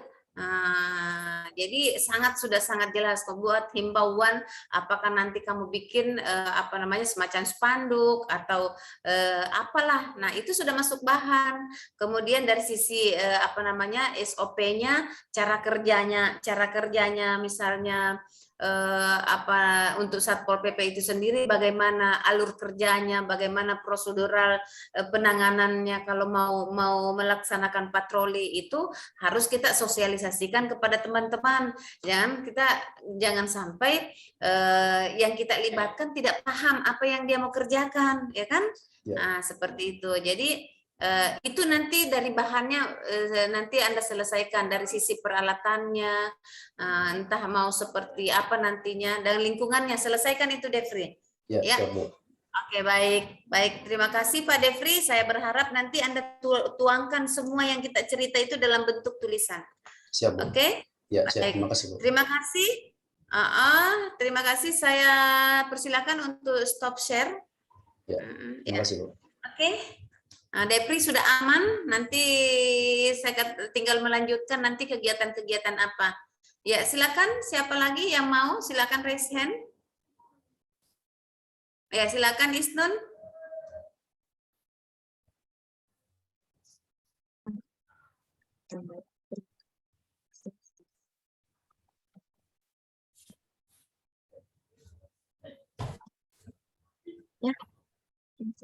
Jadi sudah sangat jelas buat himbauan, apakah nanti kamu bikin semacam spanduk atau apalah. Nah, itu sudah masuk bahan. Kemudian dari sisi SOP-nya, cara kerjanya misalnya untuk Satpol PP itu sendiri, bagaimana alur kerjanya, bagaimana prosedural penanganannya kalau mau melaksanakan patroli, itu harus kita sosialisasikan kepada teman-teman. Jangan sampai yang kita libatkan tidak paham apa yang dia mau kerjakan, ya kan? Nah, seperti itu. Jadi itu nanti dari bahannya nanti Anda selesaikan dari sisi peralatannya, entah mau seperti apa nantinya, dan lingkungannya selesaikan itu, Devri. Ya. Oke, baik. Terima kasih Pak Devri. Saya berharap nanti Anda tuangkan semua yang kita cerita itu dalam bentuk tulisan. Siap. Oke? Ya, siap. Terima kasih, Bu. Terima kasih. Terima kasih. Saya persilakan untuk stop share. Ya. Terima kasih, Bu. Oke. Devri sudah aman, nanti saya tinggal melanjutkan nanti kegiatan-kegiatan apa. Ya, silakan, siapa lagi yang mau? Silakan raise hand. Ya, silakan Isnun. Baik,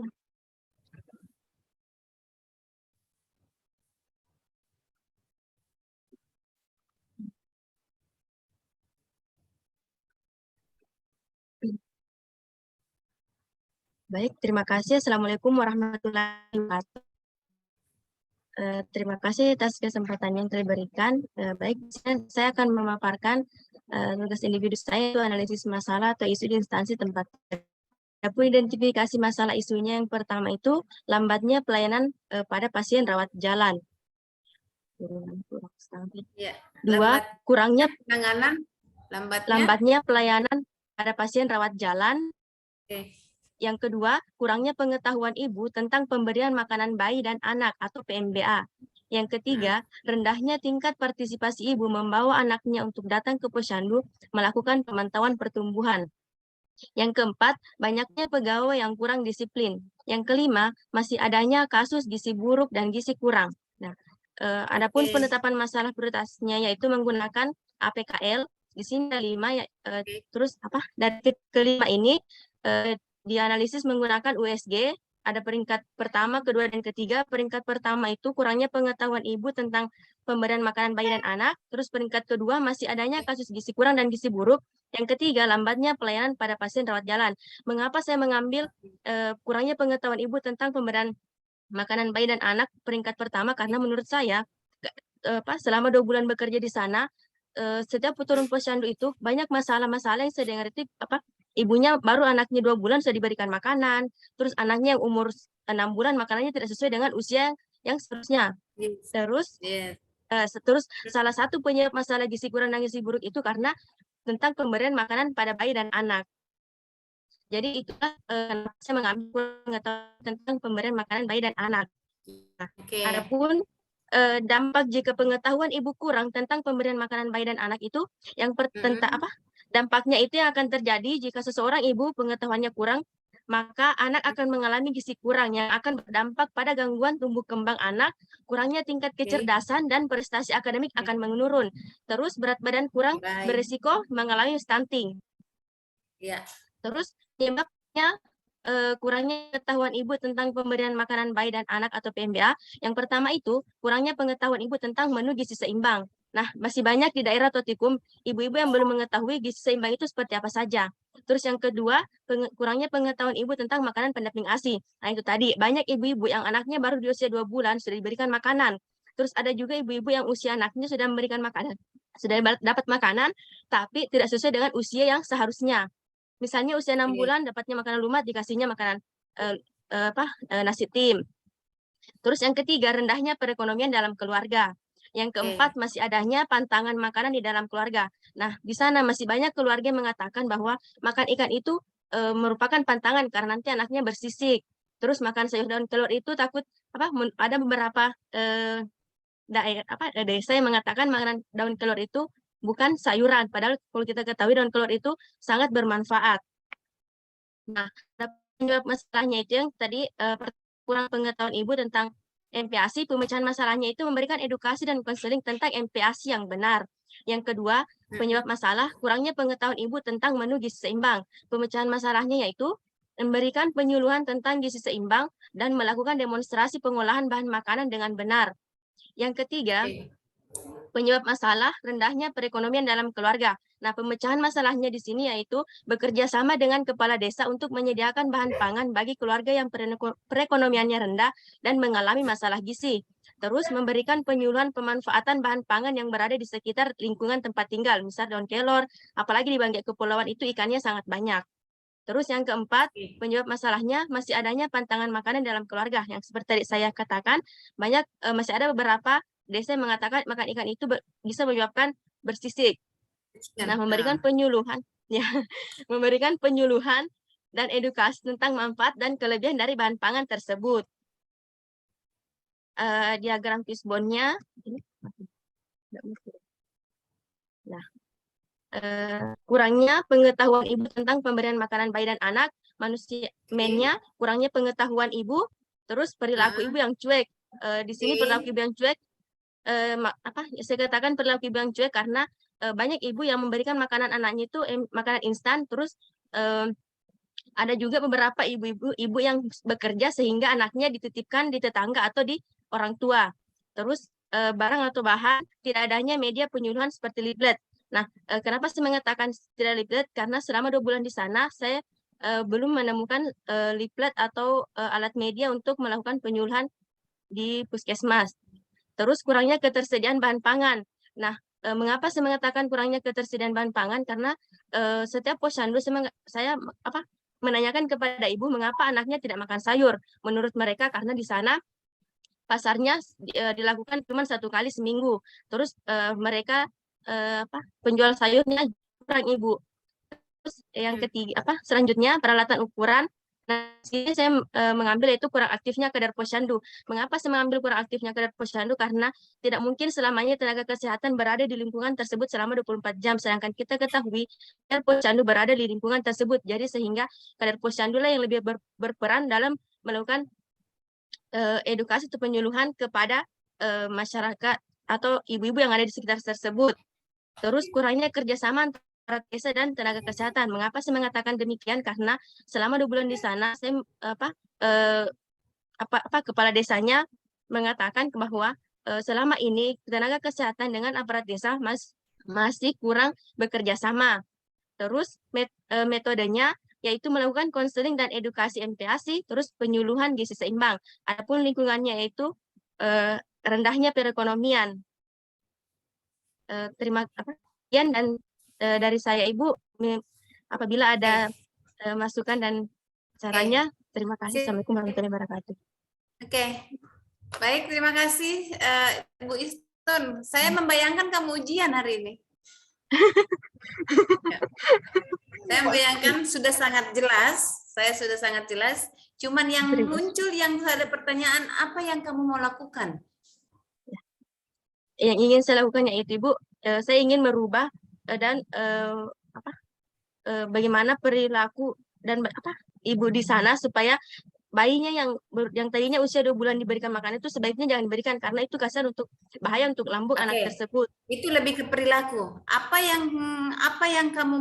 terima kasih. Assalamualaikum warahmatullahi wabarakatuh. Terima kasih atas kesempatan yang telah diberikan. Baik, saya akan memaparkan tugas individu saya, itu analisis masalah atau isu di instansi tempat. Adapun identifikasi masalah isunya, yang pertama itu lambatnya pelayanan pada pasien rawat jalan. Ya, Dua, kurangnya penanganan, lambatnya pelayanan pada pasien rawat jalan. Oke. Yang kedua, kurangnya pengetahuan ibu tentang pemberian makanan bayi dan anak atau PMBA. Yang ketiga, rendahnya tingkat partisipasi ibu membawa anaknya untuk datang ke posyandu melakukan pemantauan pertumbuhan. Yang keempat, banyaknya pegawai yang kurang disiplin. Yang kelima, masih adanya kasus gizi buruk dan gizi kurang. Nah, adapun penetapan masalah prioritasnya yaitu menggunakan APKL. Di sini ada 5 ya, terus apa? Dari kelima ini dianalisis menggunakan USG. Ada peringkat pertama, kedua, dan ketiga. Peringkat pertama itu kurangnya pengetahuan ibu tentang pemberian makanan bayi dan anak. Terus peringkat kedua, masih adanya kasus gizi kurang dan gizi buruk. Yang ketiga, lambatnya pelayanan pada pasien rawat jalan. Mengapa saya mengambil kurangnya pengetahuan ibu tentang pemberian makanan bayi dan anak peringkat pertama? Karena menurut saya, selama 2 bulan bekerja di sana, setiap turun posyandu itu banyak masalah-masalah yang saya dengar itu ibunya baru anaknya 2 bulan sudah diberikan makanan, terus anaknya yang umur 6 bulan makanannya tidak sesuai dengan usia yang seterusnya. Terus terus salah satu penyebab masalah gizi kurang dan gizi buruk itu karena tentang pemberian makanan pada bayi dan anak. Jadi itulah saya mengambil pengetahuan tentang pemberian makanan bayi dan anak. Nah, adapun dampak jika pengetahuan ibu kurang tentang pemberian makanan bayi dan anak itu, yang dampaknya itu yang akan terjadi jika seseorang ibu pengetahuannya kurang, maka anak akan mengalami gizi kurang yang akan berdampak pada gangguan tumbuh kembang anak, kurangnya tingkat kecerdasan dan prestasi akademik akan menurun. Terus berat badan kurang, berisiko mengalami stunting. Terus penyebabnya kurangnya pengetahuan ibu tentang pemberian makanan bayi dan anak atau PMBA. Yang pertama itu kurangnya pengetahuan ibu tentang menu gizi seimbang. Nah, masih banyak di daerah Totikum ibu-ibu yang belum mengetahui gizi seimbang itu seperti apa saja. Terus yang kedua, kurangnya pengetahuan ibu tentang makanan pendamping ASI. Nah, itu tadi banyak ibu-ibu yang anaknya baru di usia 2 bulan sudah diberikan makanan. Terus ada juga ibu-ibu yang usia anaknya sudah memberikan makanan, sudah dapat makanan, tapi tidak sesuai dengan usia yang seharusnya. Misalnya usia 6 bulan dapatnya makanan lumat, dikasihnya makanan nasi tim. Terus yang ketiga, rendahnya perekonomian dalam keluarga. Yang keempat, masih adanya pantangan makanan di dalam keluarga. Nah, di sana masih banyak keluarga yang mengatakan bahwa makan ikan itu merupakan pantangan karena nanti anaknya bersisik. Terus makan sayur daun kelur itu takut ada beberapa desa yang mengatakan makanan daun kelur itu bukan sayuran, padahal kalau kita ketahui daun kelur itu sangat bermanfaat. Nah, penyebab masalahnya itu yang tadi kurang pengetahuan ibu tentang MPASI. Pemecahan masalahnya itu memberikan edukasi dan konseling tentang MPASI yang benar. Yang kedua, penyebab masalah kurangnya pengetahuan ibu tentang menu gizi seimbang. Pemecahan masalahnya yaitu memberikan penyuluhan tentang gizi seimbang dan melakukan demonstrasi pengolahan bahan makanan dengan benar. Yang ketiga, penyebab masalah rendahnya perekonomian dalam keluarga. Nah, pemecahan masalahnya di sini yaitu bekerja sama dengan kepala desa untuk menyediakan bahan pangan bagi keluarga yang perekonomiannya rendah dan mengalami masalah gizi. Terus memberikan penyuluhan pemanfaatan bahan pangan yang berada di sekitar lingkungan tempat tinggal, misal daun kelor, apalagi di Banggai Kepulauan itu ikannya sangat banyak. Terus yang keempat, penyebab masalahnya masih adanya pantangan makanan dalam keluarga. Yang seperti tadi saya katakan, masih ada beberapa desa yang mengatakan makan ikan itu bisa menyebabkan bersisik. Nah, memberikan penyuluhan dan edukasi tentang manfaat dan kelebihan dari bahan pangan tersebut. Diagram fishbone-nya. Nah, kurangnya pengetahuan ibu tentang pemberian makanan bayi dan anak, manusia-nya kurangnya pengetahuan ibu, terus perilaku ibu yang cuek. Di sini perilaku ibu yang cuek, saya katakan perilaku ibu yang cuek karena banyak ibu yang memberikan makanan anaknya itu makanan instan, terus ada juga beberapa ibu yang bekerja sehingga anaknya dititipkan di tetangga atau di orang tua. Terus barang atau bahan tidak adanya media penyuluhan seperti leaflet. Nah, kenapa saya mengatakan tidak leaflet? Karena selama 2 bulan di sana saya belum menemukan leaflet atau alat media untuk melakukan penyuluhan di puskesmas. Terus kurangnya ketersediaan bahan pangan. Nah, mengapa saya mengatakan kurangnya ketersediaan bahan pangan? Karena setiap posyandu saya menanyakan kepada ibu mengapa anaknya tidak makan sayur. Menurut mereka karena di sana pasarnya dilakukan cuma 1 kali seminggu. Terus mereka penjual sayurnya kurang, Ibu. Terus yang ketiga selanjutnya peralatan ukuran. Nah, sini saya mengambil itu kurang aktifnya kadar posyandu. Mengapa saya mengambil kurang aktifnya kadar posyandu? Karena tidak mungkin selamanya tenaga kesehatan berada di lingkungan tersebut selama 24 jam. Sedangkan kita ketahui kadar posyandu berada di lingkungan tersebut. Jadi sehingga kadar posyandu lah yang lebih berperan dalam melakukan edukasi atau penyuluhan kepada masyarakat atau ibu-ibu yang ada di sekitar tersebut. Terus kurangnya kerjasama antara desa dan tenaga kesehatan. Mengapa saya mengatakan demikian? Karena selama 2 bulan di sana, saya kepala desanya mengatakan bahwa selama ini tenaga kesehatan dengan aparat desa masih kurang bekerja sama. Terus metodenya yaitu melakukan konseling dan edukasi MPASI, terus penyuluhan gizi seimbang. Adapun lingkungannya yaitu rendahnya perekonomian. Terima kasih dan dari saya Ibu, apabila ada masukan dan caranya, terima kasih. Assalamualaikum warahmatullahi wabarakatuh. Oke, baik, terima kasih Bu Istun. Saya membayangkan kamu ujian hari ini. Saya membayangkan sudah sangat jelas, saya sudah sangat jelas. Cuman yang muncul yang ada pertanyaan, apa yang kamu mau lakukan? Yang ingin saya lakukan yaitu Ibu, saya ingin merubah dan bagaimana perilaku dan ibu di sana supaya bayinya yang tadinya usia 2 bulan diberikan makan itu sebaiknya jangan diberikan karena itu kasar bahaya untuk lambung anak tersebut. Itu lebih ke perilaku. Apa yang kamu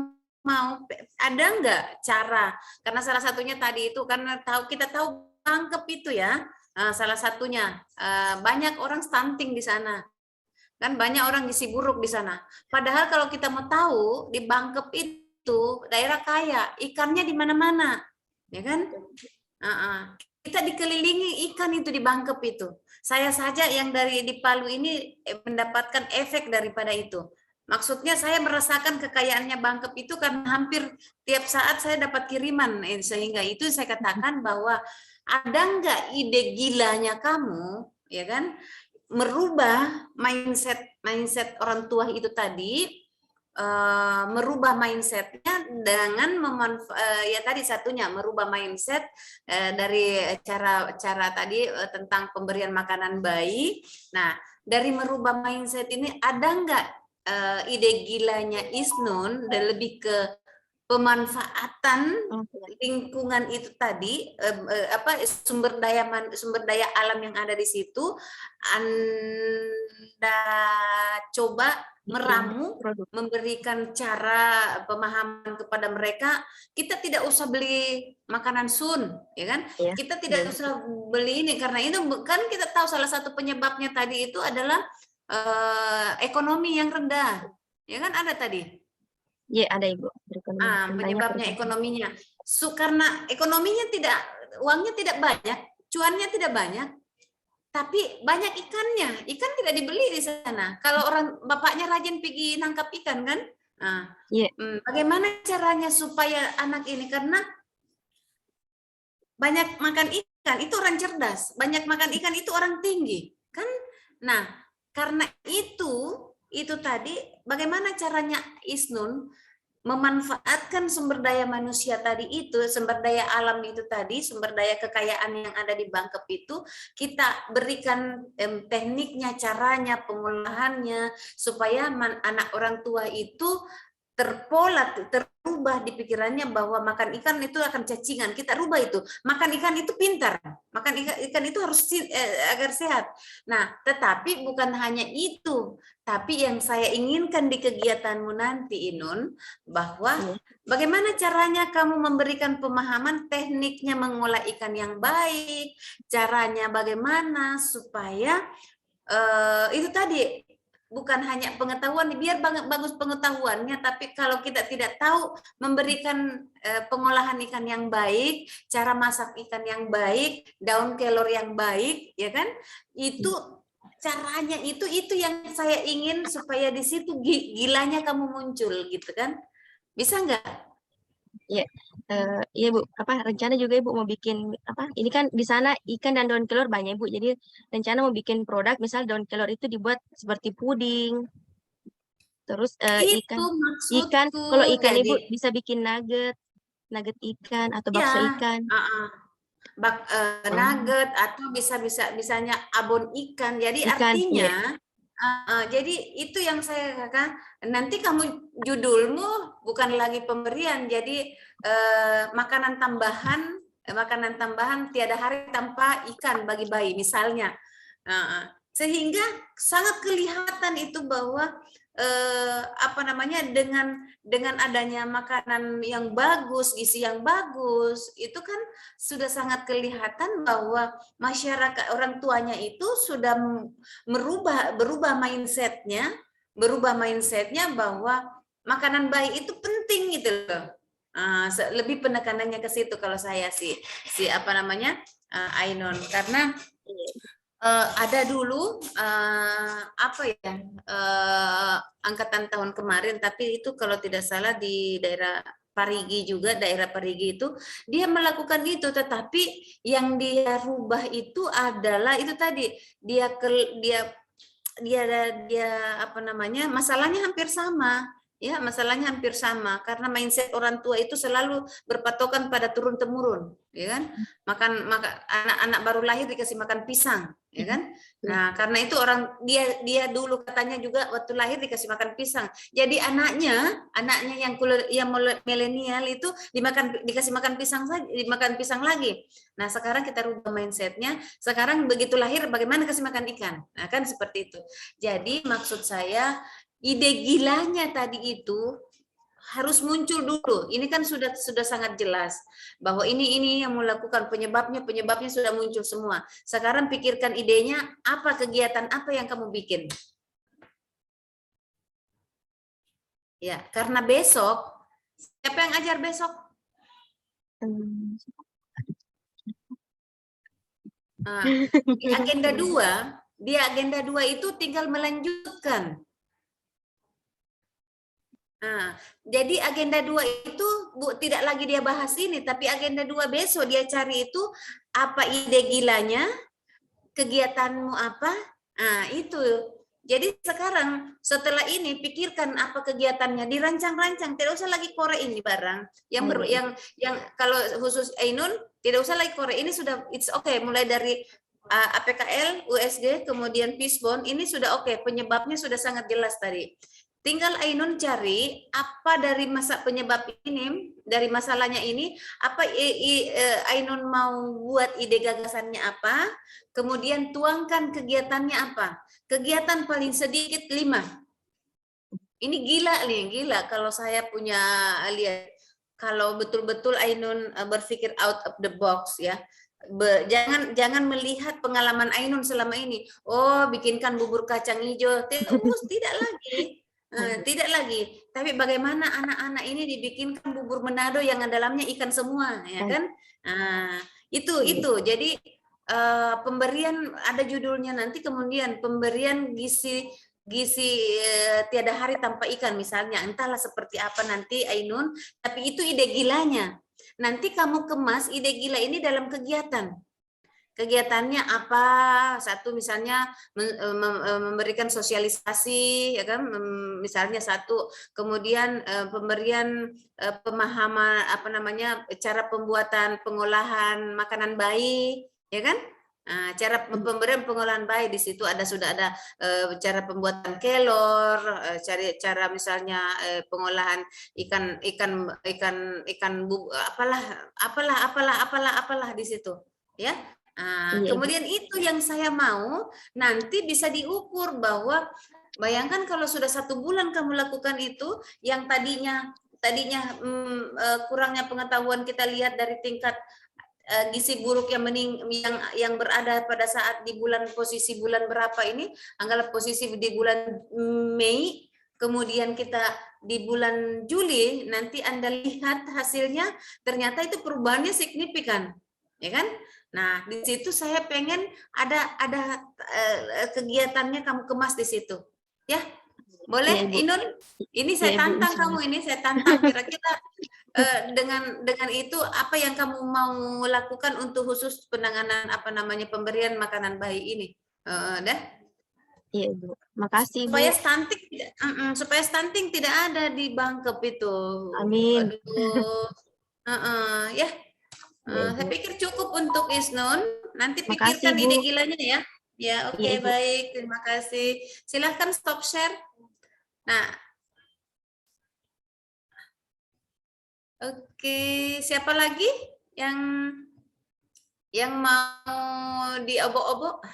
mau? Ada nggak cara? Karena salah satunya tadi itu karena kita tahu bangkep itu ya. Salah satunya banyak orang stunting di sana. Kan banyak orang gizi buruk di sana. Padahal kalau kita mau tahu di Bangkep itu daerah kaya, ikannya di mana-mana, ya kan? Kita dikelilingi ikan itu di Bangkep itu. Saya saja yang dari di Palu ini mendapatkan efek daripada itu. Maksudnya saya merasakan kekayaannya Bangkep itu karena hampir tiap saat saya dapat kiriman, sehingga itu saya katakan bahwa ada nggak ide gilanya kamu, ya kan? Merubah mindset orang tua itu tadi, merubah mindsetnya dengan ya tadi satunya merubah mindset dari cara tadi tentang pemberian makanan bayi. Nah, dari merubah mindset ini ada nggak ide gilanya Isnun dan lebih ke pemanfaatan lingkungan itu tadi, sumber daya alam yang ada di situ, Anda coba meramu, memberikan cara pemahaman kepada mereka. Kita tidak usah beli makanan sun, ya kan? Ya, kita tidak usah beli ini karena itu kan kita tahu salah satu penyebabnya tadi itu adalah ekonomi yang rendah, ya kan ada tadi. Iya, ada Ibu. Penyebabnya ekonominya. Karena ekonominya uangnya tidak banyak, cuannya tidak banyak, tapi banyak ikannya. Ikan tidak dibeli di sana. Kalau orang bapaknya rajin pergi nangkap ikan kan? Bagaimana caranya supaya anak ini, karena banyak makan ikan itu orang cerdas, banyak makan ikan itu orang tinggi, kan? Nah, karena itu tadi bagaimana caranya Isnun memanfaatkan sumber daya manusia tadi itu, sumber daya alam itu tadi, sumber daya kekayaan yang ada di Bangkep itu, kita berikan tekniknya, caranya, pengolahannya, supaya anak orang tua itu terubah di pikirannya bahwa makan ikan itu akan cacingan. Kita rubah itu, makan ikan itu pintar, makan ikan itu harus agar sehat. Nah, tetapi bukan hanya itu, tapi yang saya inginkan di kegiatanmu nanti, Inun, bahwa bagaimana caranya kamu memberikan pemahaman tekniknya mengolah ikan yang baik, caranya bagaimana supaya itu tadi, bukan hanya pengetahuan, biar bagus pengetahuannya, tapi kalau kita tidak tahu memberikan pengolahan ikan yang baik, cara masak ikan yang baik, daun kelor yang baik, ya kan? Itu caranya itu yang saya ingin supaya di situ gilanya kamu muncul, gitu kan? Bisa nggak? Ya, iya Bu. Rencana juga Ibu mau bikin Ini kan di sana ikan dan daun kelor banyak Bu. Jadi rencana mau bikin produk, misal daun kelor itu dibuat seperti puding. Terus Itu ikan, maksudku. kalau ikan Jadi, Ibu bisa bikin nugget ikan atau bakso ya, ikan. Nugget atau misalnya abon ikan. Jadi artinya, jadi itu yang saya katakan. Nanti kamu judulmu bukan lagi pemberian, jadi makanan tambahan tiada hari tanpa ikan bagi bayi misalnya. Sehingga sangat kelihatan itu bahwa dengan adanya makanan yang bagus, gizi yang bagus, itu kan sudah sangat kelihatan bahwa masyarakat, orang tuanya itu sudah berubah mindsetnya bahwa makanan baik itu penting gitu loh. Lebih penekanannya ke situ kalau saya Ainun, karena ada dulu angkatan tahun kemarin, tapi itu kalau tidak salah di daerah Parigi juga, daerah Parigi itu dia melakukan itu, tetapi yang dia rubah itu adalah itu tadi, masalahnya hampir sama. Ya, masalahnya hampir sama karena mindset orang tua itu selalu berpatokan pada turun temurun, ya kan? Makan anak-anak baru lahir dikasih makan pisang, ya kan? Nah, karena itu dia dulu katanya juga waktu lahir dikasih makan pisang. Jadi anaknya yang milenial itu dikasih makan pisang saja, dimakan pisang lagi. Nah, sekarang kita rubah mindsetnya. Sekarang begitu lahir bagaimana kasih makan ikan? Nah, kan seperti itu. Jadi maksud saya ide gilanya tadi itu harus muncul dulu. Ini kan sudah sangat jelas bahwa ini yang melakukan penyebabnya sudah muncul semua. Sekarang pikirkan idenya, kegiatan apa yang kamu bikin. Ya, karena besok siapa yang ajar besok? Di agenda 2 itu tinggal melanjutkan. Jadi agenda 2 itu tidak lagi dia bahas ini, tapi agenda 2 besok dia cari itu apa ide gilanya, kegiatanmu apa, itu. Jadi sekarang setelah ini pikirkan apa kegiatannya, dirancang-rancang, tidak usah lagi korek ini barang. Yang kalau khusus Ainun tidak usah lagi korek, ini sudah it's okay, mulai dari APKL, USG, kemudian Fishbone, ini sudah oke, penyebabnya sudah sangat jelas tadi. Tinggal Ainun cari apa dari penyebab ini, dari masalahnya ini, apa Ainun mau buat ide gagasannya apa, kemudian tuangkan kegiatannya apa. Kegiatan paling sedikit 5. Ini gila kalau saya punya lihat. Kalau betul-betul Ainun berpikir out of the box ya. Jangan melihat pengalaman Ainun selama ini. Oh, bikinkan bubur kacang hijau. Tidak lagi. Tidak lagi, tapi bagaimana anak-anak ini dibikinkan bubur Manado yang dalamnya ikan semua, ya kan? Itu. Jadi pemberian ada judulnya nanti, kemudian pemberian gizi tiada hari tanpa ikan misalnya, entahlah seperti apa nanti Ainun, tapi itu ide gilanya. Nanti kamu kemas ide gila ini dalam kegiatan. Kegiatannya apa? Satu misalnya memberikan sosialisasi, ya kan? Misalnya satu, kemudian pemberian pemahaman cara pembuatan pengolahan makanan bayi, ya kan? Cara pemberian pengolahan bayi di situ sudah ada cara pembuatan kelor, cara misalnya pengolahan ikan apalah di situ, ya. Iya, Ibu. Kemudian itu yang saya mau nanti bisa diukur bahwa bayangkan kalau sudah 1 bulan kamu lakukan itu, yang tadinya kurangnya pengetahuan kita lihat dari tingkat gizi buruk yang berada pada saat di posisi bulan berapa ini, anggaplah posisi di bulan Mei, kemudian kita di bulan Juli, nanti Anda lihat hasilnya ternyata itu perubahannya signifikan, ya kan? Nah, di situ saya pengen ada kegiatannya kamu kemas di situ, ya. Boleh, Iya, Ibu. Inun? Ini saya Iya, Ibu, tantang insya kamu, ini saya tantang kira-kira dengan itu apa yang kamu mau lakukan untuk khusus penanganan pemberian makanan bayi ini, dah. Iya, Ibu. Makasih, Bu. Supaya stunting tidak ada di Bangkep itu. Amin. Aduh. Ya. Iya, Saya Ibu. pikir cukup untuk Isnun. Nanti Makasih, pikirkan Bu. ide gilanya ya. Ya, oke, Iya, Ibu. baik. Terima kasih. Silahkan stop share. Nah, oke, siapa lagi yang mau diobok-obok?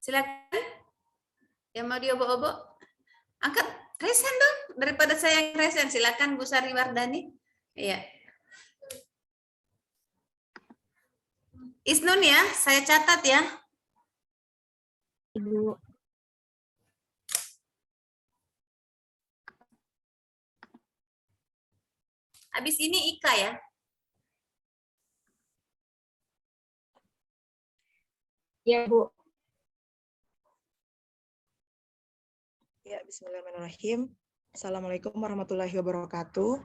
Silakan. Yang mau diobok-obok, angkat resen dong, daripada saya yang resen. Silakan Bu Sari Wardani. Iya. Isnun ya, saya catat ya. Ibu. Habis ini Ika ya. Ya, Bu. Ya, bismillahirrahmanirrahim. Assalamualaikum warahmatullahi wabarakatuh.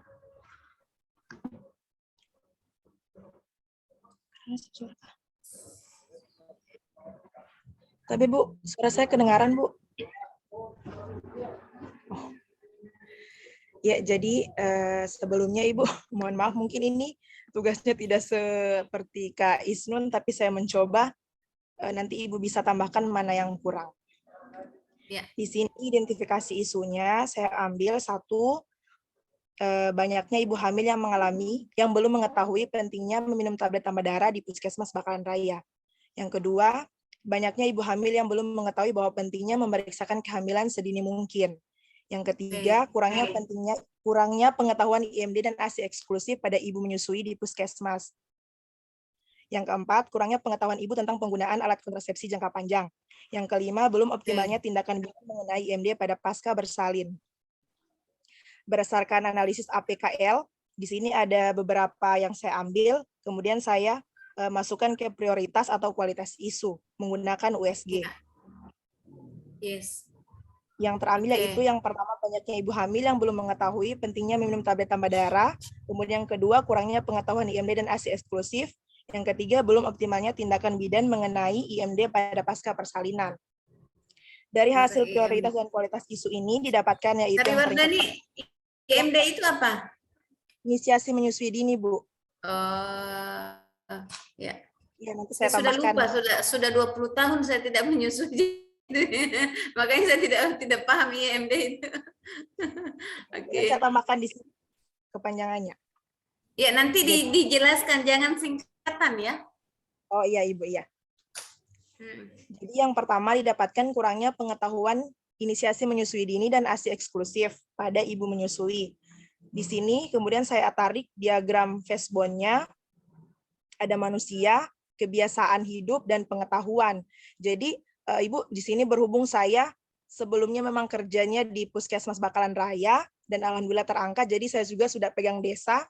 Tapi Bu, suara saya kedengaran, Bu? Oh. Ya, jadi sebelumnya Ibu, mohon maaf mungkin ini tugasnya tidak seperti Kak Isnun, tapi saya mencoba nanti Ibu bisa tambahkan mana yang kurang. Ya. Di sini identifikasi isunya saya ambil satu, banyaknya ibu hamil yang belum mengetahui pentingnya meminum tablet tambah darah di Puskesmas Bakalan Raya. Yang kedua, banyaknya ibu hamil yang belum mengetahui bahwa pentingnya memeriksakan kehamilan sedini mungkin. Yang ketiga, kurangnya pengetahuan IMD dan ASI eksklusif pada ibu menyusui di Puskesmas. Yang keempat, kurangnya pengetahuan ibu tentang penggunaan alat kontrasepsi jangka panjang. Yang kelima, belum optimalnya tindakan bidan mengenai IMD pada pasca bersalin. Berdasarkan analisis APKL, di sini ada beberapa yang saya ambil, kemudian saya masukkan ke prioritas atau kualitas isu menggunakan USG. Yes. Yang terambil yaitu yang pertama, banyaknya ibu hamil yang belum mengetahui pentingnya minum tablet tambah darah. Kemudian yang kedua, kurangnya pengetahuan IMD dan ASI eksklusif. Yang ketiga, belum optimalnya tindakan bidan mengenai IMD pada pasca persalinan. Dari hasil prioritas dan kualitas isu ini didapatkan yaitu yang paling Wardani, IMD itu apa? Inisiasi menyusui dini, Bu. Ya. Ya, nanti saya sudah tambahkan. lupa, sudah 20 tahun saya tidak menyusui. Makanya saya tidak paham IMD itu. Okay. Saya tambahkan di sini kepanjangannya. Ya, nanti dijelaskan, jangan singkatan ya. Oh iya, Ibu, iya. Jadi yang pertama didapatkan kurangnya pengetahuan inisiasi menyusui dini dan ASI eksklusif pada ibu menyusui. Di sini kemudian saya tarik diagram Fishbone-nya, ada manusia, kebiasaan hidup, dan pengetahuan. Jadi Ibu, di sini berhubung saya sebelumnya memang kerjanya di Puskesmas Bakalan Raya, dan alhamdulillah terangkat, jadi saya juga sudah pegang desa.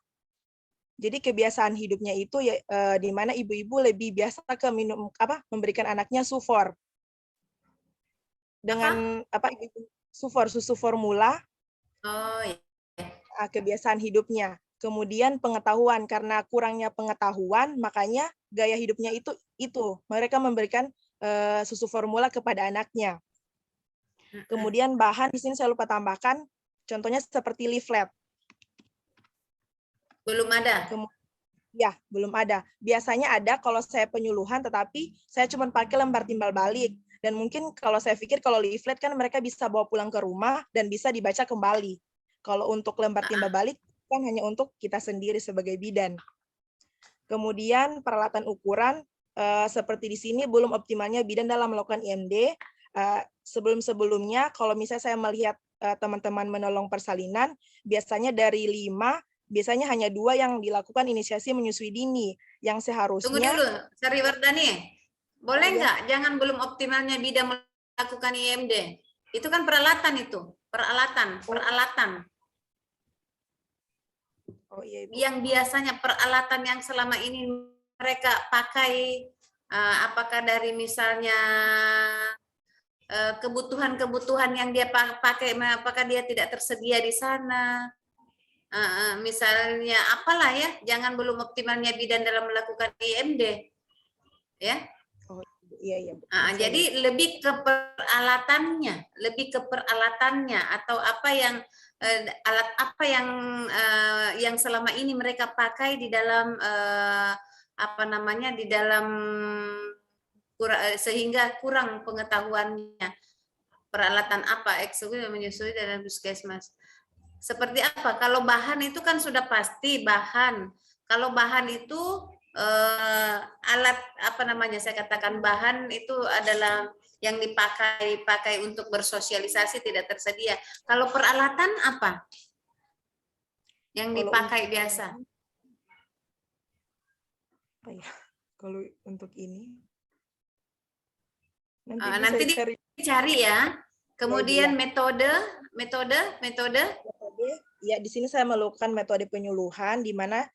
Jadi kebiasaan hidupnya itu ya, di mana ibu-ibu lebih biasa ke memberikan anaknya sufor. Dengan sufor, susu formula. Oh iya. Kebiasaan hidupnya. Kemudian pengetahuan, karena kurangnya pengetahuan, makanya gaya hidupnya itu mereka memberikan susu formula kepada anaknya. Kemudian bahan di sini saya lupa tambahkan, contohnya seperti leaflet. Belum ada. Ya, belum ada. Biasanya ada kalau saya penyuluhan, tetapi saya cuma pakai lembar timbal balik. Dan mungkin kalau saya pikir kalau leaflet kan mereka bisa bawa pulang ke rumah dan bisa dibaca kembali. Kalau untuk lembar timbal balik kan hanya untuk kita sendiri sebagai bidan. Kemudian peralatan ukuran, seperti di sini belum optimalnya bidan dalam melakukan IMD. Sebelum-sebelumnya kalau misalnya saya melihat teman-teman menolong persalinan, biasanya dari 5, biasanya hanya 2 yang dilakukan inisiasi menyusui dini, yang seharusnya. Tunggu dulu, Sariwardani. Boleh Ya. nggak jangan belum optimalnya bidan melakukan IMD? Itu kan peralatan itu, peralatan. Oh iya, Ibu. Yang biasanya peralatan yang selama ini mereka pakai, apakah dari misalnya kebutuhan-kebutuhan yang dia pakai, apakah dia tidak tersedia di sana? Misalnya apalah ya, jangan belum optimalnya bidan dalam melakukan IMD, ya. Oh iya. Jadi lebih ke peralatannya, atau apa yang alat apa yang selama ini mereka pakai di dalam di dalam sehingga kurang pengetahuannya. Peralatan apa eksekutif menyusui dalam puskesmas? Seperti apa? Kalau bahan itu kan sudah pasti bahan. Kalau bahan itu alat saya katakan bahan itu adalah yang dipakai untuk bersosialisasi tidak tersedia. Kalau peralatan apa? Yang dipakai biasa? Kalau untuk ini nanti dicari ya. Kemudian metode. Ya, di sini saya melakukan metode penyuluhan, di mana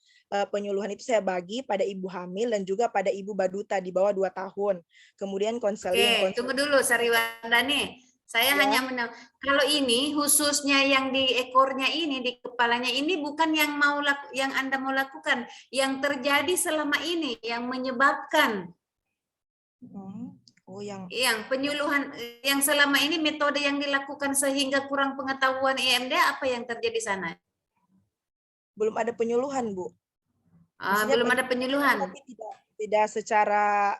penyuluhan itu saya bagi pada ibu hamil dan juga pada ibu baduta di bawah 2 tahun. Kemudian konseling. Tunggu dulu Sariwardani. Saya hanya kalau ini khususnya yang di ekornya ini, di kepalanya ini bukan yang Anda mau lakukan, yang terjadi selama ini, yang menyebabkan. Yang penyuluhan yang selama ini metode yang dilakukan sehingga kurang pengetahuan IMD, apa yang terjadi sana? Belum ada penyuluhan, Bu. Belum ada penyuluhan. Tapi tidak secara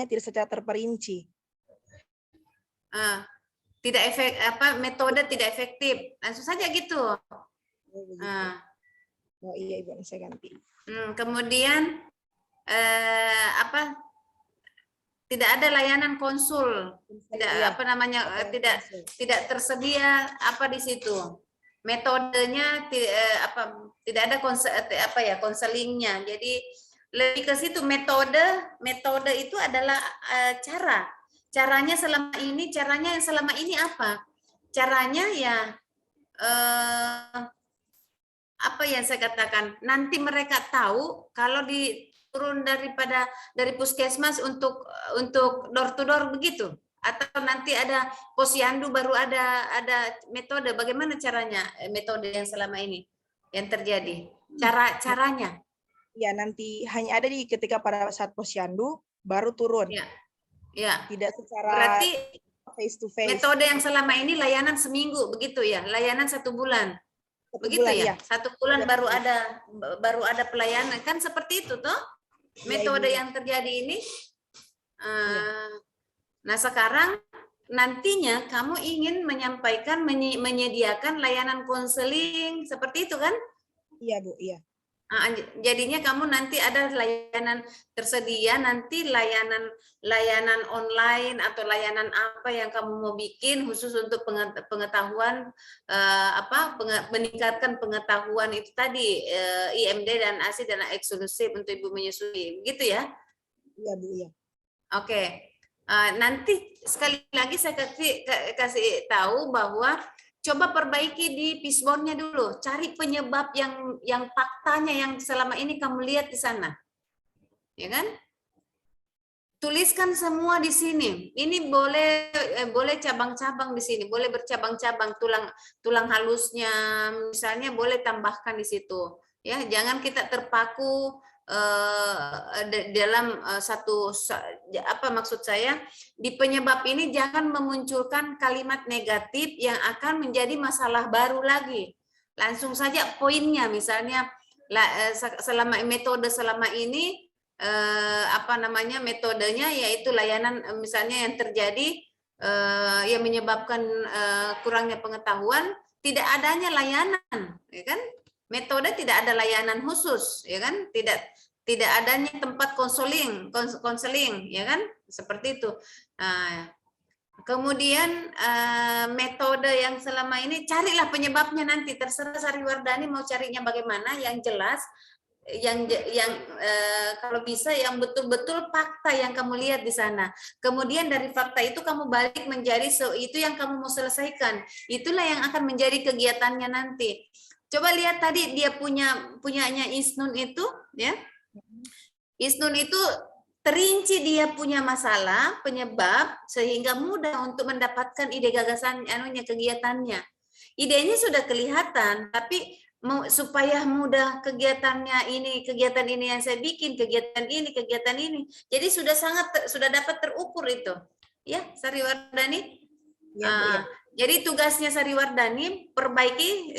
tidak secara terperinci. Metode tidak efektif. Langsung saja gitu. Oh iya, Ibu, saya ganti. Kemudian tidak ada layanan konsul, tidak tersedia di situ. Metodenya tidak ada konselingnya. Jadi lebih ke situ. Metode itu adalah caranya yang selama ini apa? Caranya ya apa yang saya katakan, nanti mereka tahu kalau turun dari puskesmas untuk door to door begitu, atau nanti ada posyandu baru ada metode. Bagaimana caranya metode yang selama ini yang terjadi, caranya? Ya, nanti hanya ada ketika pada saat posyandu baru turun. Ya. Tidak secara berarti face to face. Metode yang selama ini layanan seminggu begitu ya, layanan 1 bulan. Begitu ya? 1 bulan baru ada pelayanan, kan seperti itu toh metode yang terjadi ini. Nah sekarang nantinya kamu ingin menyampaikan, menyediakan layanan konseling seperti itu kan? Iya, Bu, iya. Jadinya kamu nanti ada layanan tersedia, nanti layanan online atau layanan apa yang kamu mau bikin khusus untuk pengetahuan, meningkatkan pengetahuan itu tadi, IMD dan ASI dan eksklusif untuk ibu menyusui, gitu ya? Iya, Bu, iya. Oke. Nanti sekali lagi saya kasih tahu bahwa coba perbaiki di fishbone-nya dulu, cari penyebab yang faktanya yang selama ini kamu lihat di sana, ya kan? Tuliskan semua di sini. Ini boleh cabang-cabang di sini, boleh bercabang-cabang, tulang halusnya, misalnya boleh tambahkan di situ. Ya, jangan kita terpaku dalam maksud saya di penyebab ini jangan memunculkan kalimat negatif yang akan menjadi masalah baru lagi. Langsung saja poinnya, misalnya selama ini metodenya yaitu layanan, misalnya yang terjadi yang menyebabkan kurangnya pengetahuan, tidak adanya layanan, ya kan? Metode tidak ada layanan khusus, ya kan? Tidak adanya tempat konseling, ya kan? Seperti itu. Kemudian metode yang selama ini, carilah penyebabnya nanti, terserah Sariwardani mau carinya bagaimana, yang jelas yang kalau bisa yang betul-betul fakta yang kamu lihat di sana. Kemudian dari fakta itu kamu balik menjadi itu yang kamu mau selesaikan. Itulah yang akan menjadi kegiatannya nanti. Coba lihat tadi dia punyanya Isnun itu, ya. Isnun itu terinci dia punya masalah, penyebab, sehingga mudah untuk mendapatkan ide gagasan kegiatannya. Idenya sudah kelihatan, tapi supaya mudah kegiatan ini yang saya bikin, kegiatan ini. Jadi sudah dapat terukur itu. Ya, Sariwardani. Ya. Jadi tugasnya Sariwardani perbaiki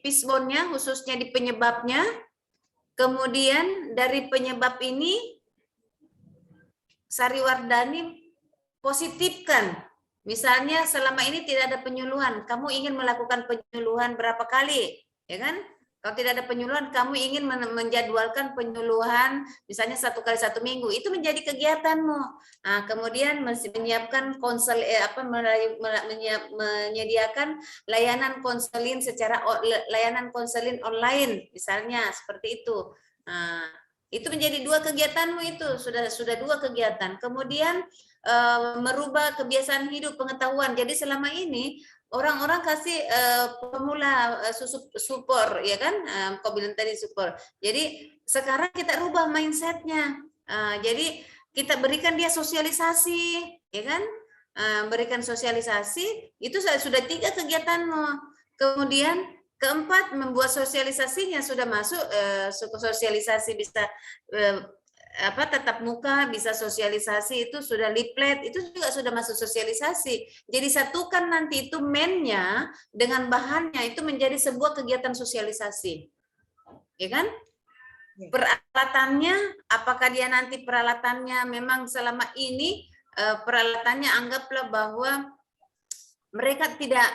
fishbone-nya khususnya di penyebabnya. Kemudian dari penyebab ini Sariwardani positifkan. Misalnya selama ini tidak ada penyuluhan, kamu ingin melakukan penyuluhan berapa kali, ya kan? Kalau tidak ada penyuluhan, kamu ingin menjadwalkan penyuluhan, misalnya 1 kali 1 minggu, itu menjadi kegiatanmu. Nah, kemudian menyiapkan menyediakan layanan konseling layanan konseling online, misalnya seperti itu. Nah, itu menjadi 2 kegiatanmu itu, sudah 2 kegiatan. Kemudian merubah kebiasaan hidup, pengetahuan. Jadi selama ini orang-orang kasih pemula support, ya kan? Kau bilang tadi support. Jadi sekarang kita rubah mindsetnya. Jadi kita berikan dia sosialisasi, ya kan? Berikan sosialisasi. Itu sudah 3 kegiatanmu. Kemudian keempat, membuat sosialisasinya sudah masuk. Sosialisasi bisa tatap muka, bisa sosialisasi, itu sudah leaflet, itu juga sudah masuk sosialisasi. Jadi satukan nanti itu mainnya dengan bahannya, itu menjadi sebuah kegiatan sosialisasi, ya kan? Peralatannya, apakah dia nanti peralatannya memang selama ini peralatannya anggaplah bahwa mereka tidak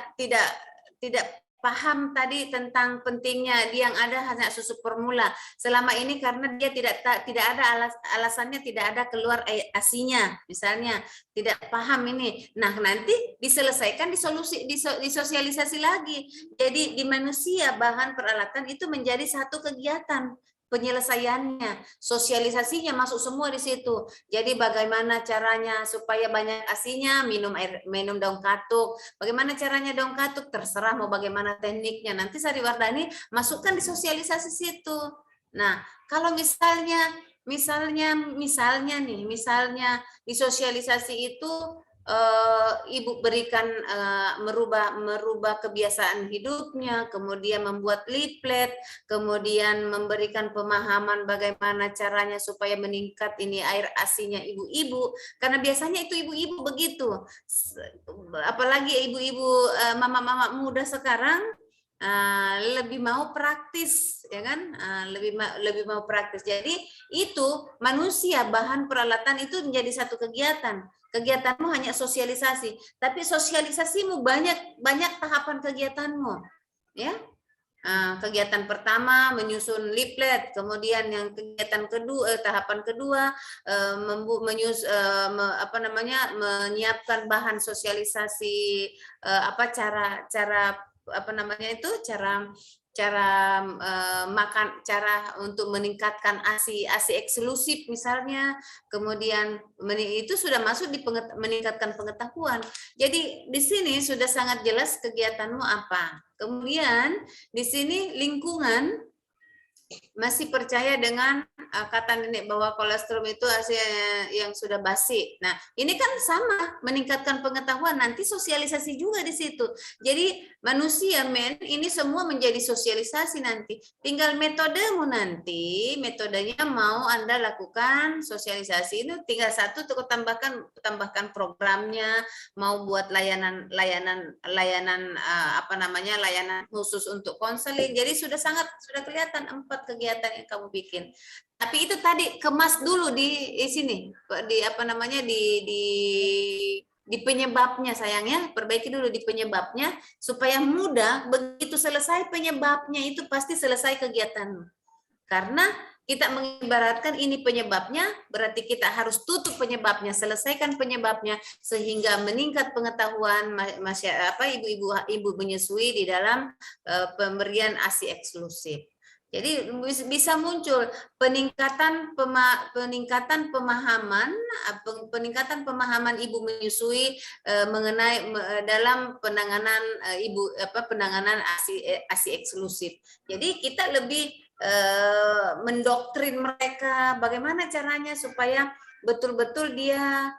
paham tadi tentang pentingnya dia yang ada hanya susu formula selama ini, karena dia tidak ada alasannya, tidak ada keluar ASI-nya misalnya, tidak paham ini. Nah, nanti diselesaikan, disosialisasi lagi. Jadi di manusia bahan peralatan itu menjadi satu kegiatan penyelesaiannya, sosialisasinya masuk semua di situ. Jadi bagaimana caranya supaya banyak ASI-nya, minum daun katuk. Bagaimana caranya daun katuk, terserah mau bagaimana tekniknya. Nanti Sariwardani masukkan di sosialisasi situ. Nah, kalau misalnya di sosialisasi itu ibu berikan merubah kebiasaan hidupnya, kemudian membuat leaflet, kemudian memberikan pemahaman bagaimana caranya supaya meningkat ini air ASI-nya ibu-ibu, karena biasanya itu ibu-ibu begitu, apalagi ibu-ibu mama-mama muda sekarang lebih mau praktis, ya kan? Lebih mau praktis. Jadi itu manusia bahan peralatan itu menjadi satu kegiatan. Kegiatanmu hanya sosialisasi, tapi sosialisasimu banyak tahapan kegiatanmu, ya. Kegiatan pertama menyusun leaflet, kemudian yang kegiatan kedua, tahapan kedua menyiapkan bahan sosialisasi, cara untuk meningkatkan ASI eksklusif misalnya, kemudian itu sudah masuk di meningkatkan pengetahuan. Jadi di sini sudah sangat jelas kegiatanmu apa. Kemudian di sini lingkungan masih percaya dengan kata nenek bahwa kolostrum itu hasilnya yang sudah basi. Nah, ini kan sama, meningkatkan pengetahuan, nanti sosialisasi juga di situ. Jadi manusia ini semua menjadi sosialisasi nanti. Tinggal metodemu nanti, metodenya mau Anda lakukan sosialisasi ini tinggal satu untuk tambahkan programnya, mau buat layanan layanan khusus untuk konseling. Jadi sudah kelihatan 4 kegiatan yang kamu bikin. Tapi itu tadi kemas dulu di sini, di penyebabnya sayangnya, perbaiki dulu di penyebabnya supaya mudah, begitu selesai penyebabnya itu pasti selesai kegiatan. Karena kita mengibaratkan ini penyebabnya, berarti kita harus tutup penyebabnya, selesaikan penyebabnya sehingga meningkat pengetahuan ibu menyusui di dalam pemberian ASI eksklusif. Jadi bisa muncul peningkatan pemahaman ibu menyusui mengenai dalam penanganan penanganan ASI eksklusif. Jadi kita lebih mendoktrin mereka bagaimana caranya supaya betul-betul dia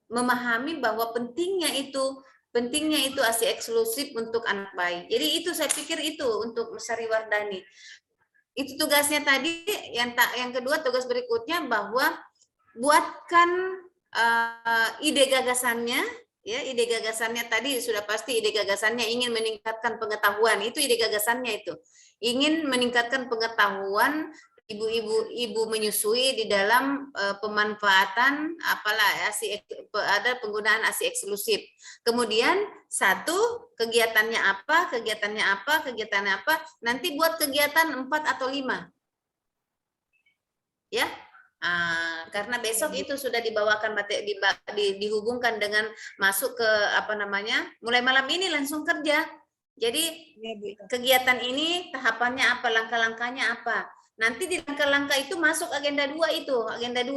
memahami bahwa pentingnya itu ASI eksklusif untuk anak bayi. Jadi itu saya pikir itu untuk Sariwardani. Itu tugasnya tadi. Yang kedua, tugas berikutnya bahwa buatkan ide gagasannya. Ya, ide gagasannya tadi sudah pasti ide gagasannya ingin meningkatkan pengetahuan. Itu ide gagasannya itu. Ingin meningkatkan pengetahuan ibu menyusui di dalam pemanfaatan ada penggunaan ASI eksklusif. Kemudian kegiatannya apa, nanti buat kegiatan 4 atau 5. Ya. Karena besok itu sudah dibawakan dihubungkan dengan masuk ke mulai malam ini langsung kerja. Jadi kegiatan ini tahapannya apa, langkah-langkahnya apa. Nanti di langkah-langkah itu masuk agenda 2 itu, agenda 2.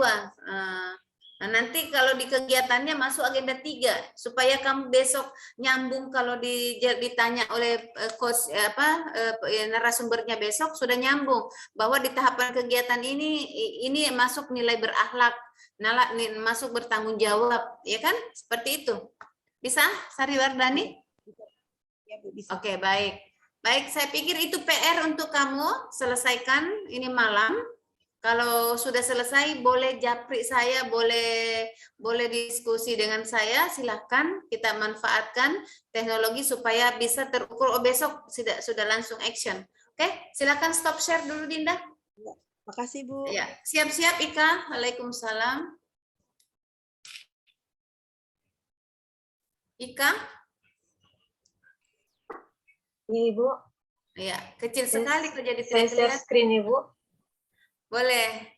Nah, nanti kalau di kegiatannya masuk agenda 3 supaya kamu besok nyambung kalau ditanya oleh narasumbernya besok sudah nyambung bahwa di tahapan kegiatan ini masuk nilai berakhlak, masuk bertanggung jawab, ya kan? Seperti itu. Bisa, Sariwardani? Ya, Bu, bisa. Oke, baik. Baik, saya pikir itu PR untuk kamu, selesaikan ini malam. Kalau sudah selesai, boleh japri saya, boleh diskusi dengan saya, silahkan kita manfaatkan teknologi supaya bisa terukur. Besok sudah langsung action. Oke, silahkan stop share dulu, Dinda. Ya, makasih, Bu. Ya, siap-siap, Ika. Waalaikumsalam. Ika? Iya, Ibu. Ya, kecil sekali kok jadi Saya share terlihat. screen, Ibu. Boleh.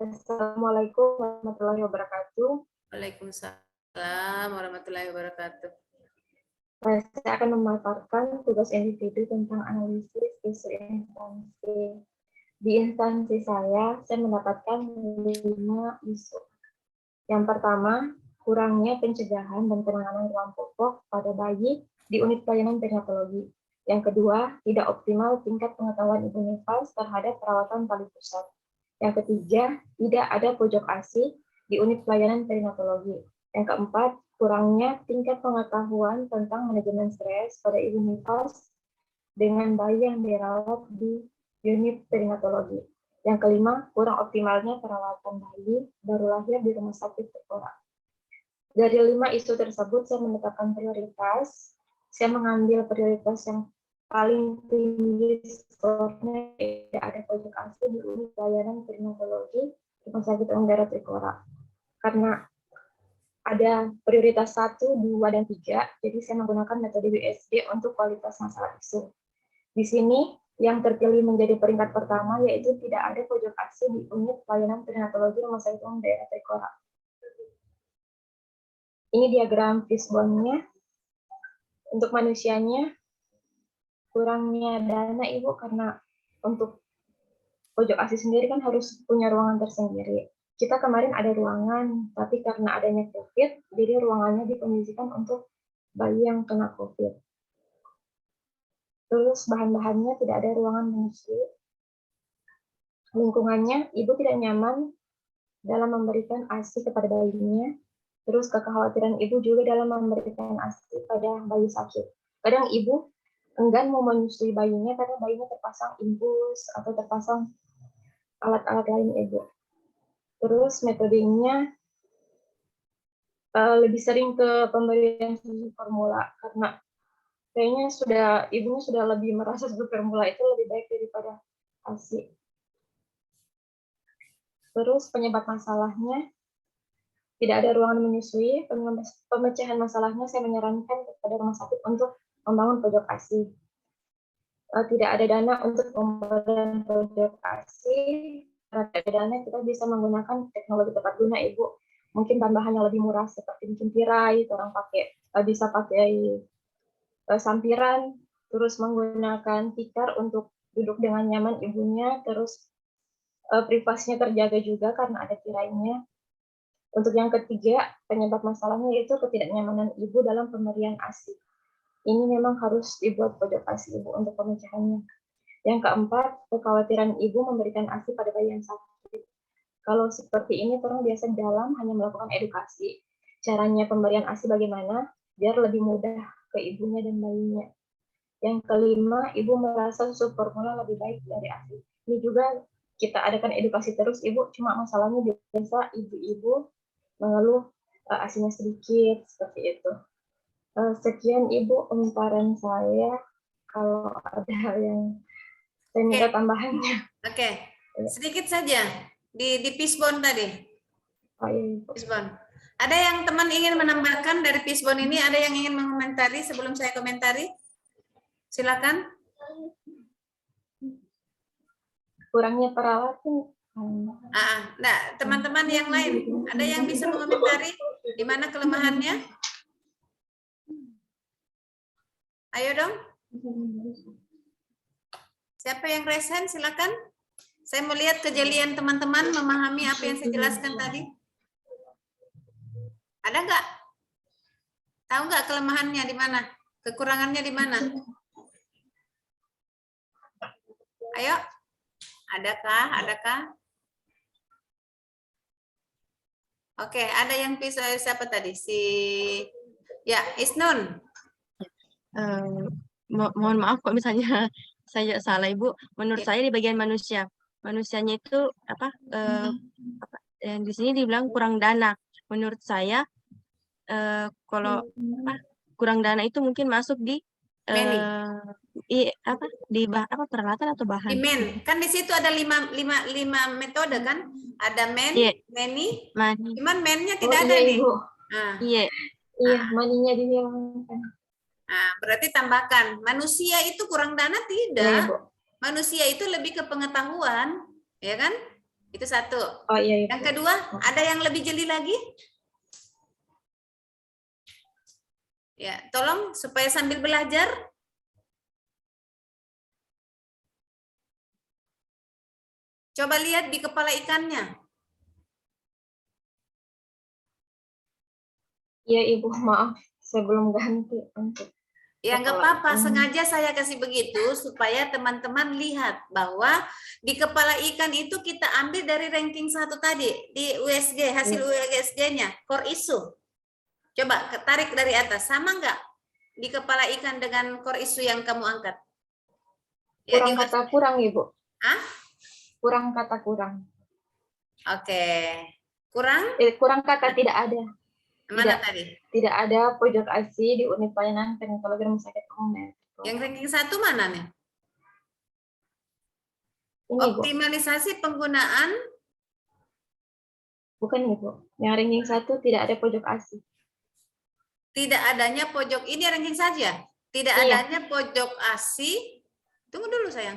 Assalamualaikum warahmatullahi wabarakatuh. Waalaikumsalam warahmatullahi wabarakatuh. Saya akan memaparkan tugas individu tentang analisis isu instansi. Di instansi saya mendapatkan 5 isu. Yang pertama, kurangnya pencegahan dan penanganan ruang pokok pada bayi di unit pelayanan perinatologi. Yang kedua, tidak optimal tingkat pengetahuan ibu nifas terhadap perawatan tali pusat. Yang ketiga, tidak ada pojok ASI di unit pelayanan perinatologi. Yang keempat, kurangnya tingkat pengetahuan tentang manajemen stres pada ibu nifas dengan bayi yang dirawat di unit perinatologi. Yang kelima, kurang optimalnya perawatan bayi baru lahir di rumah sakit Trikora. Dari 5 isu tersebut, saya menetapkan prioritas. Saya mengambil prioritas yang paling tinggi skornya, tidak ada pojok ASI di unit pelayanan perinatologi Rumah Sakit Umum Daerah Trikora. Karena ada prioritas 1, 2, dan 3, jadi saya menggunakan metode WSD untuk kualitas masalah isu. Di sini yang terpilih menjadi peringkat pertama yaitu tidak ada pojok ASI di unit pelayanan perinatologi Rumah Sakit Umum Daerah Trikora. Ini diagram fishbone-nya. Untuk manusianya, kurangnya dana Ibu karena untuk pojok ASI sendiri kan harus punya ruangan tersendiri. Kita kemarin ada ruangan, tapi karena adanya COVID, jadi ruangannya dikondisikan untuk bayi yang kena COVID. Terus bahan-bahannya tidak ada ruangan menyusui. Lingkungannya, ibu tidak nyaman dalam memberikan ASI kepada bayinya. Terus kekhawatiran ibu juga dalam memberikan ASI pada bayi sakit. Kadang ibu enggan mau menyusui bayinya karena bayinya terpasang infus atau terpasang alat-alat lain ibu. Terus metodenya lebih sering ke pemberian susu formula karena kayaknya ibunya sudah lebih merasa susu formula itu lebih baik daripada ASI. Terus penyebab masalahnya tidak ada ruangan menyusui. Pemecahan masalahnya saya menyarankan kepada rumah sakit untuk membangun pojok ASI. Tidak ada dana untuk pemberian pojok ASI. Karena tidak ada dana, kita bisa menggunakan teknologi tepat guna Ibu. Mungkin tambahan yang lebih murah seperti bikin tirai, orang bisa pakai sampiran, terus menggunakan tikar untuk duduk dengan nyaman ibunya, terus privasinya terjaga juga karena ada tirainya. Untuk yang ketiga, penyebab masalahnya yaitu ketidaknyamanan ibu dalam pemberian ASI. Ini memang harus dibuat pojok ASI ibu untuk pemecahannya. Yang keempat, kekhawatiran ibu memberikan ASI pada bayi yang sakit. Kalau seperti ini, orang biasa dalam hanya melakukan edukasi. Caranya pemberian ASI bagaimana, biar lebih mudah ke ibunya dan bayinya. Yang kelima, ibu merasa susu formula lebih baik dari ASI. Ini juga kita adakan edukasi terus, ibu. Cuma masalahnya biasa ibu-ibu mengeluh ASINya sedikit, seperti itu. Sekian ibu pemaparan saya. Kalau ada yang saya minta tambahannya. Oke, sedikit saja di fishbone tadi. Oh, iya. Fishbone. Ada yang teman ingin menambahkan dari fishbone ini? Ada yang ingin mengomentari sebelum saya komentari? Silakan. Kurangnya perawatan. Nah, teman-teman yang lain, ada yang bisa mengomentari di mana kelemahannya? Ayo dong. Siapa yang resen? Silakan. Saya melihat kejelian teman-teman memahami apa yang saya jelaskan tadi. Ada nggak? Tahu nggak kelemahannya di mana? Kekurangannya di mana? Ayo. Adakah? Oke, ada yang bisa siapa tadi? Isnun. Mohon maaf kok misalnya saya salah Ibu. Menurut saya di bagian manusianya itu yang di sini dibilang kurang dana. Menurut saya kalau kurang dana itu mungkin masuk di peralatan atau bahan? Di men, kan di situ ada lima metode kan? Ada men, meni, cuman mennya tidak ada nih. Iya, maninya dihilangkan. Nah, berarti tambahkan. Manusia itu kurang dana tidak? Manusia itu lebih ke pengetahuan, ya kan? Itu satu. Oh iya. Yang kedua, ada yang lebih jeli lagi? Ya, tolong supaya sambil belajar. Coba lihat di kepala ikannya. Iya Ibu, maaf, saya belum ganti. Ya nggak apa-apa, sengaja saya kasih begitu supaya teman-teman lihat bahwa di kepala ikan itu kita ambil dari ranking 1 tadi di USG, hasil USG-nya, core issue. Coba tarik dari atas, sama nggak di kepala ikan dengan core issue yang kamu angkat? Kurang kata kurang Ibu. Kurang kata kurang. Oke. Kurang? Kurang kata tidak ada. Mana tadi? Tidak ada pojok ASI di unit pelayanan perinatologi Rumah Sakit Umum. Yang ranking 1 mana nih? Ini, optimalisasi penggunaan. Bukan Ibu. Yang ranking 1 tidak ada pojok ASI. Tidak adanya pojok, ini ranking saja. Tidak adanya pojok ASI Tunggu dulu sayang.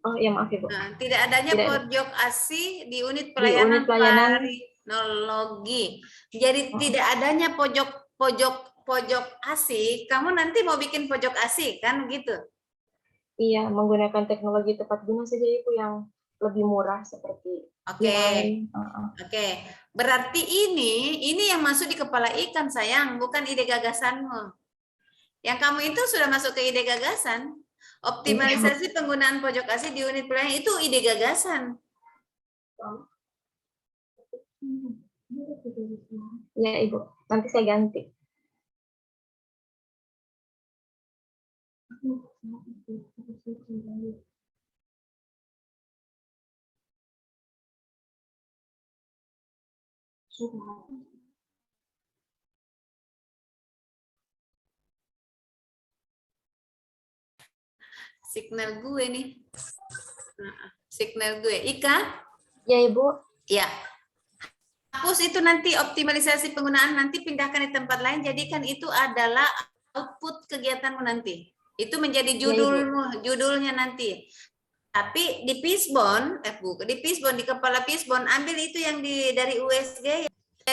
Oh ya maaf Ibu. Nah, tidak adanya Tidak ada. pojok ASI di unit Di pelayanan, unit pelayanan. parinologi. Jadi tidak adanya pojok ASI, kamu nanti mau bikin pojok ASI kan gitu. Iya, menggunakan teknologi tepat guna saja Ibu yang lebih murah seperti Oke. Line. Oke. Berarti ini yang masuk di kepala ikan sayang, bukan ide gagasanmu. Yang kamu itu sudah masuk ke ide gagasan. Optimalisasi penggunaan pojok ASI di unit pelayanan itu ide gagasan. Ya Ibu, nanti saya ganti. Signal gue nih. Signal gue. Ika? Ya Ibu. Ya. Hapus itu nanti optimalisasi penggunaan, nanti pindahkan di tempat lain, jadikan itu adalah output kegiatanmu nanti. Itu menjadi judulmu, judulnya nanti. Tapi di Fishbone, di Fishbone, di kepala Fishbone, ambil itu yang dari USG.